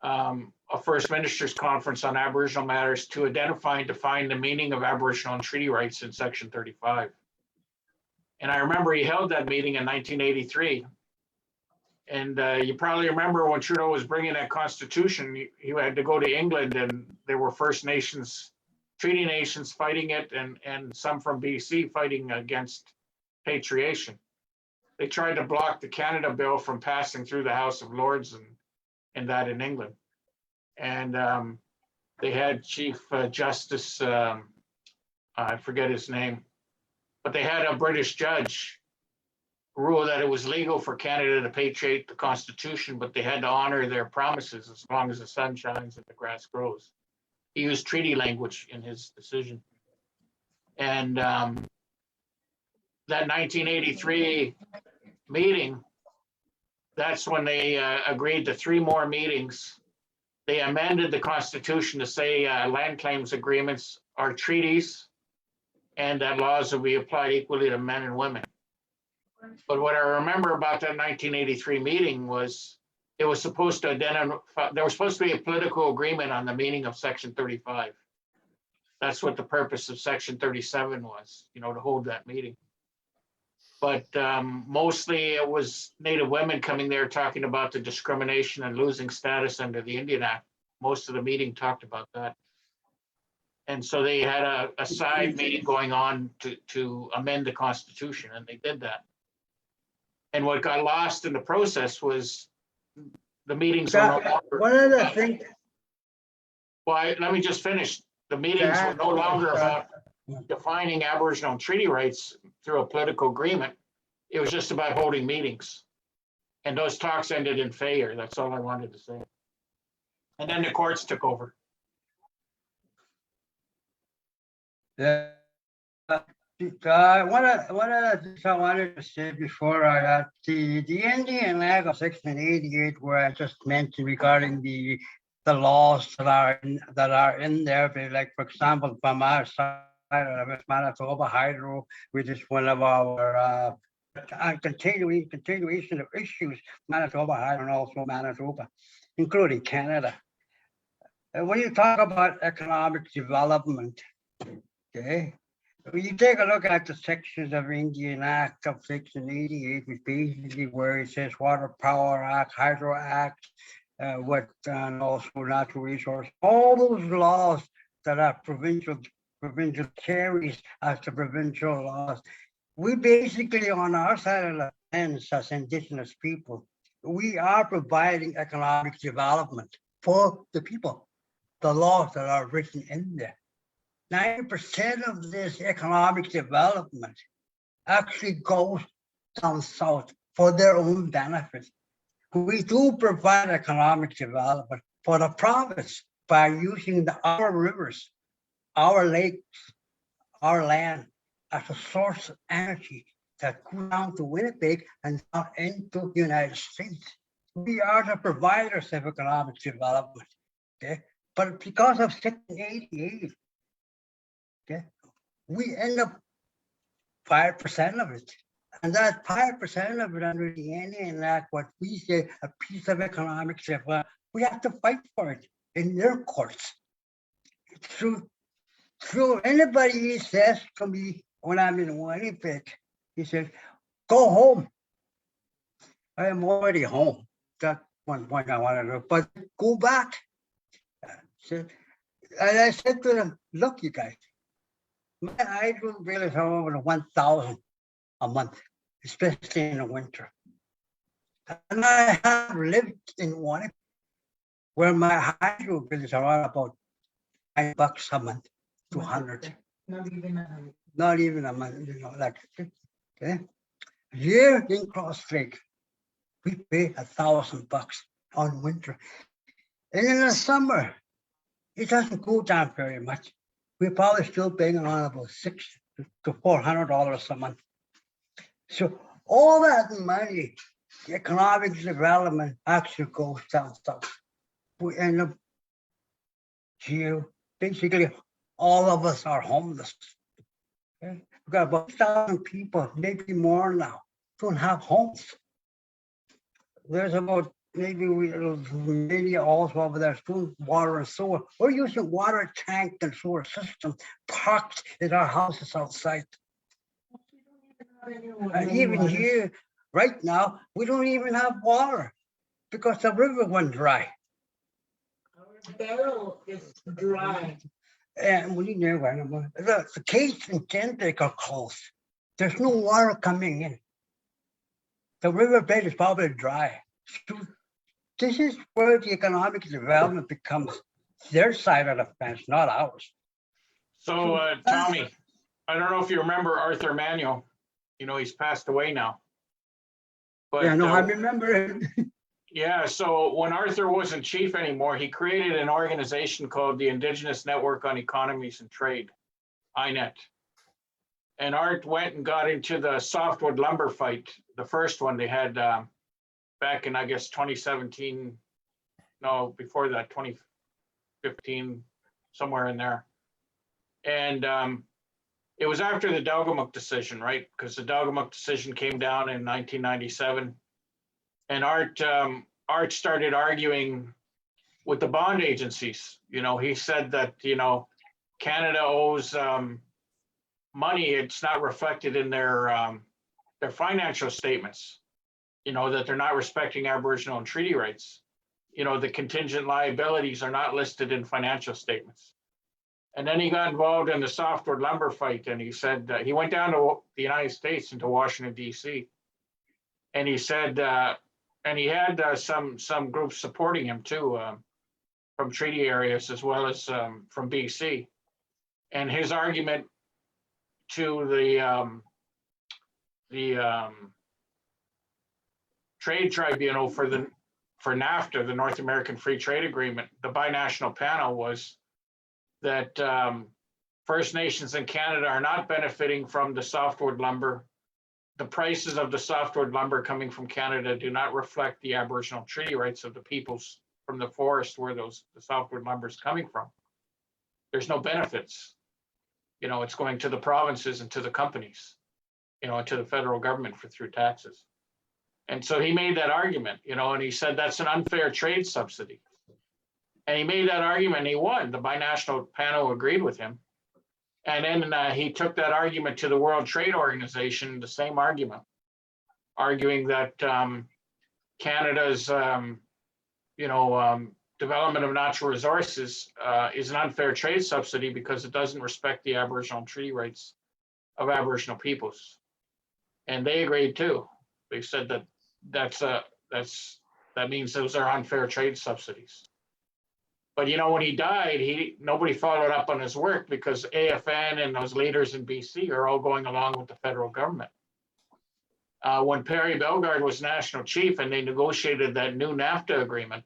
A First Ministers Conference on Aboriginal matters to identify and define the meaning of Aboriginal and treaty rights in Section 35. And I remember he held that meeting in 1983. And you probably remember when Trudeau was bringing that constitution, he had to go to England, and there were First Nations, treaty nations fighting it, and some from BC fighting against patriation. They tried to block the Canada Bill from passing through the House of Lords and that in England. And they had Chief Justice, I forget his name, but they had a British judge rule that it was legal for Canada to patriate the Constitution, but they had to honor their promises as long as the sun shines and the grass grows. He used treaty language in his decision. And that 1983 meeting, that's when they agreed to 3 more meetings. They amended the Constitution to say land claims agreements are treaties and that laws will be applied equally to men and women. But what I remember about that 1983 meeting was it was supposed to identify, there was supposed to be a political agreement on the meaning of Section 35. That's what the purpose of Section 37 was, to hold that meeting. But mostly it was Native women coming there talking about the discrimination and losing status under the Indian Act. Most of the meeting talked about that. And so they had a side meeting going on to amend the Constitution, and they did that. And what got lost in the process was the meetings were no longer. One of the things. Well, let me just finish. The meetings were no longer about defining Aboriginal treaty rights through a political agreement. It was just about holding meetings. And those talks ended in failure. That's all I wanted to say. And then the courts took over. Yeah. One of the things I wanted to say before I got the Indian Act of 1688, where I just mentioned regarding the laws that are in there, like for example, from our side of Manitoba Hydro, which is one of our continuation of issues, Manitoba Hydro and also Manitoba, including Canada. And when you talk about economic development, okay. When you take a look at the sections of Indian Act of 1688, which basically where it says Water Power Act, Hydro Act, and also Natural Resource, all those laws that are provincial carries as the provincial laws. We basically, on our side of the fence as Indigenous people, we are providing economic development for the people, the laws that are written in there. 90% of this economic development actually goes down south for their own benefit. We do provide economic development for the province by using our rivers, our lakes, our land as a source of energy that goes down to Winnipeg and down into the United States. We are the providers of economic development, okay? But because of 1688, okay, we end up 5% of it. And that 5% of it under the Indian Act, what we say, a piece of economic development, we have to fight for it in their courts. Through anybody says to me when I'm in Winnipeg, he says, go home. I am already home. That's one point I want to do, but go back. And I said to them, look, you guys, my hydro bill is over 1,000 a month, especially in the winter. And I have lived in one where my hydro bill is around about $5 a month, 200, Not even 100. not even a month, you know, like, okay. Here in Cross Lake, we pay $1,000 on winter. And in the summer, it doesn't go down very much. We're probably still paying around about $600 to $400 a month. So all that money, economic development actually goes down south. We end up here, basically all of us are homeless. Okay? We've got about 1,000 people, maybe more now, don't have homes. There's about maybe also over there, food, water and sewer. We're using water tank and sewer system parked in our houses outside. And even here, right now, we don't even have water because the river went dry. Our barrel is dry. And we need the gates in Jendrik are closed. There's no water coming in. The riverbed is probably dry. So this is where the economic development becomes their side of the fence, not ours. So, Tommy, I don't know if you remember Arthur Manuel. You know, he's passed away now. But, Yeah, no, I remember it. yeah, so when Arthur wasn't chief anymore, he created an organization called the Indigenous Network on Economies and Trade, INET. And Art went and got into the softwood lumber fight, the first one they had back in, I guess, 2017. No, before that, 2015, somewhere in there. And it was after the Delgamuukw decision, right? Because the Delgamuukw decision came down in 1997. And Art started arguing with the bond agencies. You know, he said that, you know, Canada owes money. It's not reflected in their financial statements. You know, that they're not respecting Aboriginal and treaty rights. You know, the contingent liabilities are not listed in financial statements. And then he got involved in the softwood lumber fight, and he said he went down to the United States into Washington, D.C. And he said, and he had some groups supporting him too, from treaty areas as well as from BC. And his argument to the trade tribunal for NAFTA, the North American Free Trade Agreement, the binational panel, was that First Nations in Canada are not benefiting from the softwood lumber. The prices of the softwood lumber coming from Canada do not reflect the Aboriginal treaty rights of the peoples from the forest where the softwood lumber is coming from. There's no benefits. You know, it's going to the provinces and to the companies, you know, and to the federal government through taxes. And so he made that argument, you know, and he said that's an unfair trade subsidy. And he made that argument and he won. The binational panel agreed with him. And then he took that argument to the World Trade Organization, the same argument, arguing that Canada's, development of natural resources is an unfair trade subsidy because it doesn't respect the Aboriginal treaty rights of Aboriginal peoples. And they agreed too. They said that means those are unfair trade subsidies. But you know, when he died, nobody followed up on his work because AFN and those leaders in BC are all going along with the federal government. When Perry Bellegarde was national chief and they negotiated that new NAFTA agreement,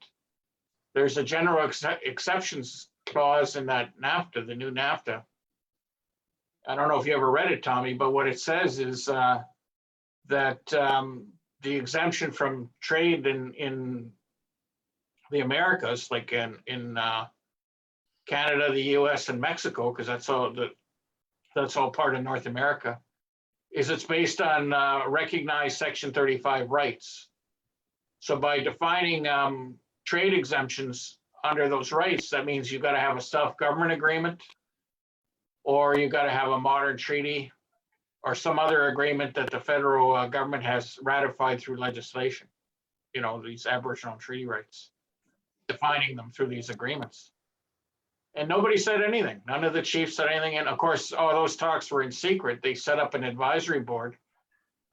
there's a general exceptions clause in that NAFTA, the new NAFTA. I don't know if you ever read it, Tommy, but what it says is that the exemption from trade in the Americas, like in Canada, the US, and Mexico, because that's all part of North America, is it's based on recognized Section 35 rights. So by defining trade exemptions under those rights, that means you've got to have a self-government agreement, or you've got to have a modern treaty, or some other agreement that the federal government has ratified through legislation. You know, these Aboriginal treaty rights, defining them through these agreements. And nobody said anything. None of the chiefs said anything. And of course, all those talks were in secret. They set up an advisory board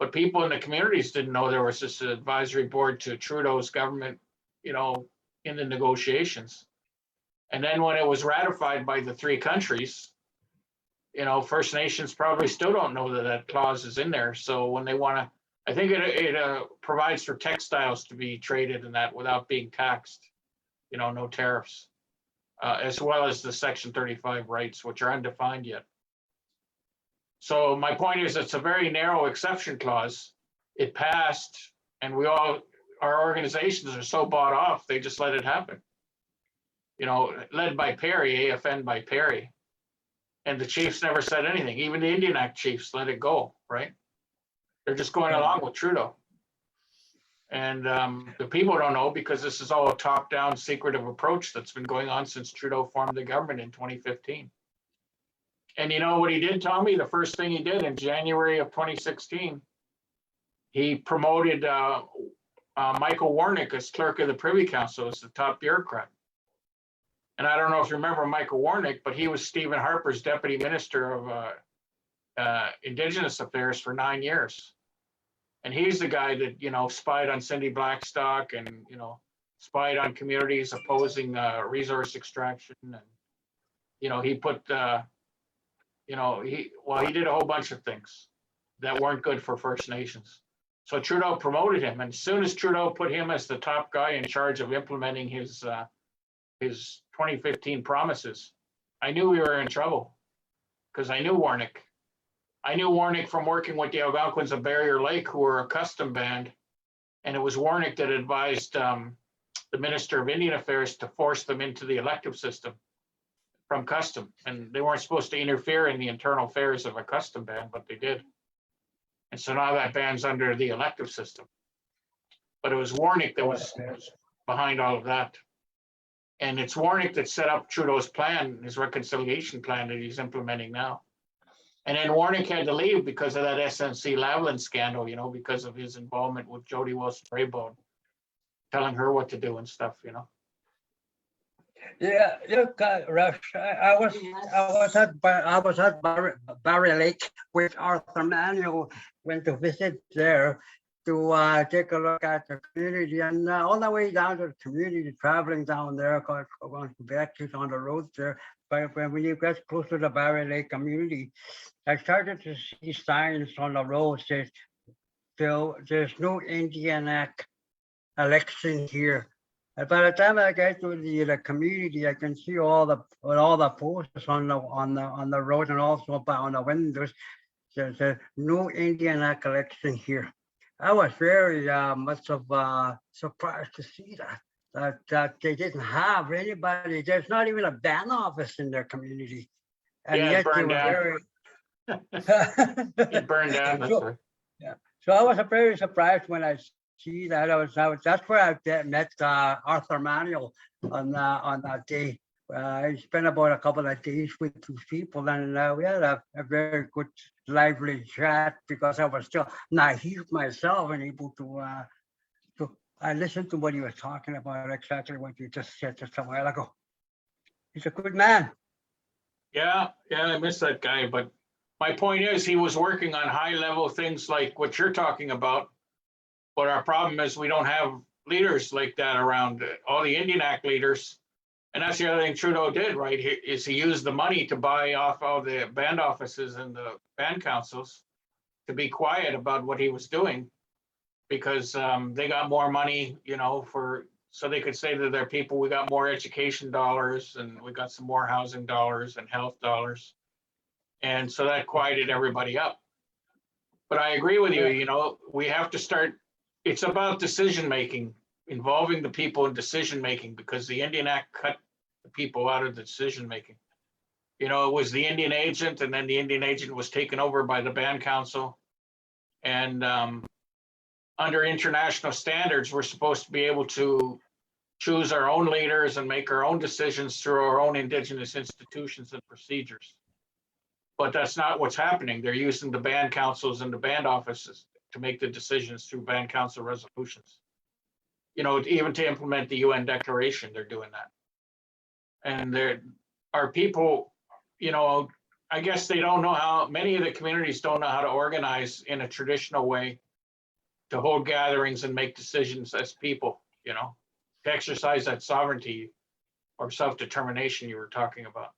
But people in the communities didn't know there was this advisory board to Trudeau's government, you know, in the negotiations. And then when it was ratified by the three countries, you know, First Nations probably still don't know that that clause is in there. So when they want to, I think it provides for textiles to be traded in that without being taxed, you know, no tariffs, as well as the Section 35 rights, which are undefined yet. So my point is, it's a very narrow exception clause. It passed, and our organizations are so bought off, they just let it happen. You know, led by Perry, AFN by Perry. And the chiefs never said anything. Even the Indian Act chiefs let it go, right? They're just going along with Trudeau. And the people don't know because this is all a top-down secretive approach that's been going on since Trudeau formed the government in 2015. And you know what he did, Tommy? The first thing he did in January of 2016, he promoted Michael Warnick as clerk of the Privy Council as the top bureaucrat. And I don't know if you remember Michael Warnick, but he was Stephen Harper's deputy minister of Indigenous Affairs for 9 years. And he's the guy that, you know, spied on Cindy Blackstock and, you know, spied on communities opposing resource extraction. And, you know, he put, you know, he did a whole bunch of things that weren't good for First Nations. So Trudeau promoted him. And as soon as Trudeau put him as the top guy in charge of implementing his 2015 promises, I knew we were in trouble because I knew Warnick. I knew Warnick from working with the Algonquins of Barrier Lake, who were a custom band. And it was Warnick that advised the Minister of Indian Affairs to force them into the elective system from custom. And they weren't supposed to interfere in the internal affairs of a custom band, but they did. And so now that band's under the elective system. But it was Warnick that was behind all of that. And it's Warnick that set up Trudeau's plan, his reconciliation plan that he's implementing now. And then Warnick had to leave because of that SNC Lavalin scandal, you know, because of his involvement with Jody Wilson-Raybould, telling her what to do and stuff, you know. Yeah, look, Rush, I was at Barry Lake with Arthur Manuel, went to visit there to take a look at the community, and on the way down to the community, traveling down there, going to Quebec, on the road there. But when you get close to the Barry Lake community, I started to see signs on the road that there's no Indian Act election here. And by the time I get to the community, I can see all the posters on the road and also on the windows. There's no Indian Act election here. I was very much of surprised to see that they didn't have anybody. There's not even a band office in their community, and Yeah, yet they burned were down. very. It burned down. That's right. So I was very surprised when I see that. That's where I met Arthur Manuel on that day. I spent about a couple of days with two people, and we had a very good, lively chat because I was still naive myself and able to I listened to what he was talking about, exactly what you just said just a while ago. He's a good man. Yeah, I miss that guy. But my point is, he was working on high-level things like what you're talking about. But our problem is we don't have leaders like that around. All the Indian Act leaders. And that's the other thing Trudeau did, right? Is he used the money to buy off all the band offices and the band councils to be quiet about what he was doing, because they got more money, you know, so they could say to their people, we got more education dollars and we got some more housing dollars and health dollars. And so that quieted everybody up. But I agree with you, you know, we have to start, it's about decision-making, involving the people in decision-making, because the Indian Act cut the people out of the decision-making. You know, it was the Indian agent, and then the Indian agent was taken over by the band council. And under international standards, we're supposed to be able to choose our own leaders and make our own decisions through our own Indigenous institutions and procedures. But that's not what's happening. They're using the band councils and the band offices to make the decisions through band council resolutions. You know, even to implement the UN declaration, they're doing that. And there are people, you know, I guess they don't know how, many of the communities don't know how to organize in a traditional way to hold gatherings and make decisions as people, you know, to exercise that sovereignty or self-determination you were talking about.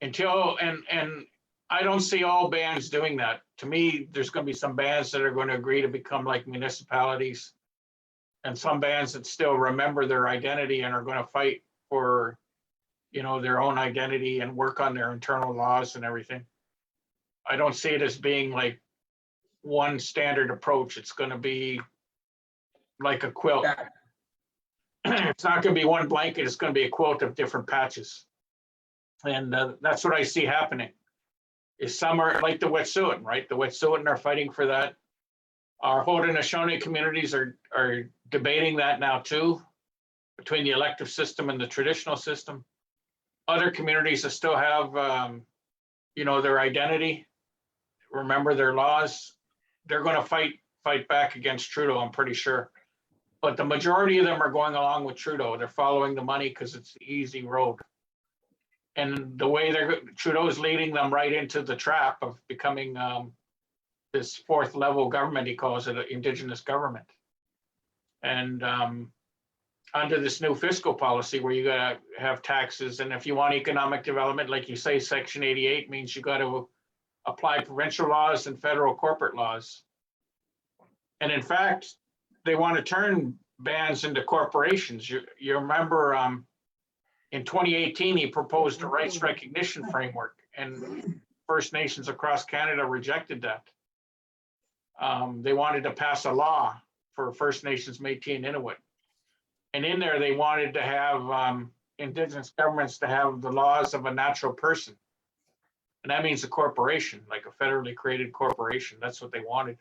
Until, and I don't see all bands doing that. To me, there's going to be some bands that are going to agree to become like municipalities, and some bands that still remember their identity and are going to fight for, you know, their own identity and work on their internal laws and everything. I don't see it as being like one standard approach. It's going to be like a quilt. It's not going to be one blanket. It's going to be a quilt of different patches. And that's what I see happening. Is some are like the Wet'suwet'en, right? The Wet'suwet'en are fighting for that. Our Haudenosaunee communities are debating that now too, between the elective system and the traditional system. Other communities that still have, you know, their identity, remember their laws, they're going to fight back against Trudeau, I'm pretty sure. But the majority of them are going along with Trudeau. They're following the money because it's the easy road. And the way Trudeau's leading them right into the trap of becoming this fourth level government, he calls it, an Indigenous government. And under this new fiscal policy where you gotta have taxes, and if you want economic development, like you say, Section 88 means you got to apply provincial laws and federal corporate laws. And in fact, they want to turn bands into corporations. You remember in 2018, he proposed a rights recognition framework, and First Nations across Canada rejected that. They wanted to pass a law for First Nations, Métis, and Inuit. And in there, they wanted to have Indigenous governments to have the laws of a natural person. And that means a corporation, like a federally created corporation. That's what they wanted.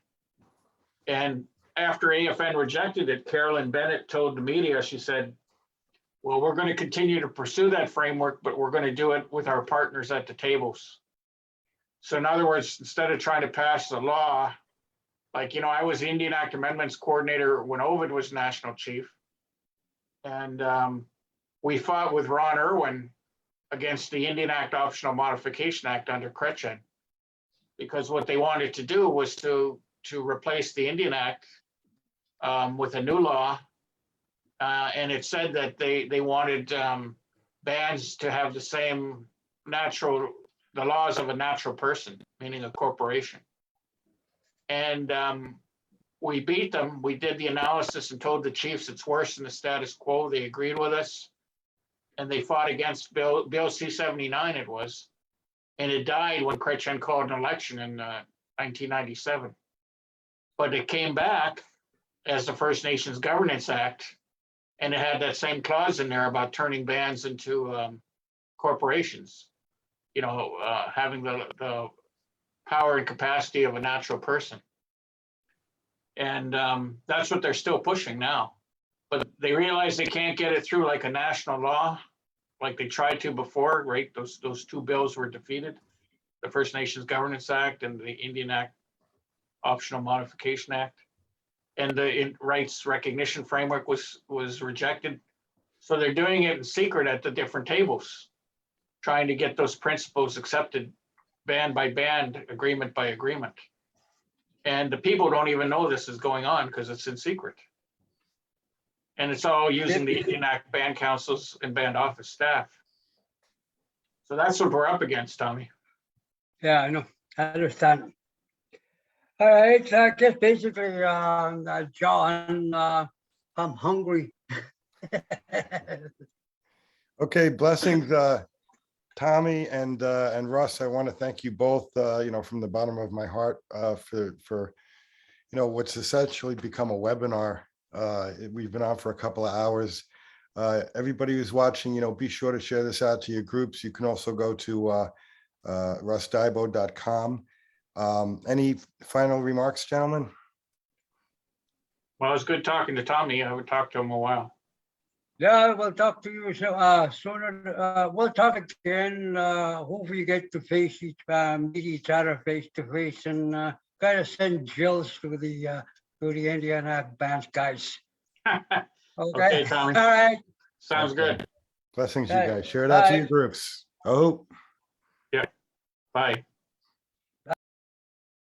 And after AFN rejected it, Carolyn Bennett told the media, she said, well, we're going to continue to pursue that framework, but we're going to do it with our partners at the tables. So in other words, instead of trying to pass the law, like, you know, I was the Indian Act Amendments coordinator when Ovid was national chief. And we fought with Ron Irwin against the Indian Act Optional Modification Act under Chrétien, because what they wanted to do was to replace the Indian Act with a new law. And it said that they wanted bands to have the same the laws of a natural person, meaning a corporation. And we beat them. We did the analysis and told the chiefs it's worse than the status quo. They agreed with us. And they fought against Bill C-79 it was. And it died when Chrétien called an election in 1997. But it came back as the First Nations Governance Act. And it had that same clause in there about turning bands into corporations, you know, having the power and capacity of a natural person. And that's what they're still pushing now. But they realize they can't get it through like a national law, like they tried to before, right? Those two bills were defeated, the First Nations Governance Act and the Indian Act Optional Modification Act. And the rights recognition framework was rejected. So they're doing it in secret at the different tables, trying to get those principles accepted band by band, agreement by agreement. And the people don't even know this is going on because it's in secret. And it's all using the Indian Act band councils and band office staff. So that's what we're up against, Tommy. Yeah, I know. I understand. All right, I guess basically, John, I'm hungry. Okay, blessings, Tommy and Russ. I want to thank you both, you know, from the bottom of my heart for you know, what's essentially become a webinar. We've been on for a couple of hours. Everybody who's watching, you know, be sure to share this out to your groups. You can also go to RUSSDIABO.com. Any final remarks, gentlemen? Well, it's good talking to Tommy. I haven't talked to him in a while. Yeah, we'll talk to you sooner. We'll talk again. Hopefully you get to meet each other face to face, and gotta send Jills to the Indian Act Bands guys. Okay, Tommy. All right. Sounds good. Blessings, you Okay. guys. Share it out to Bye. your groups. Oh. Yeah. Bye.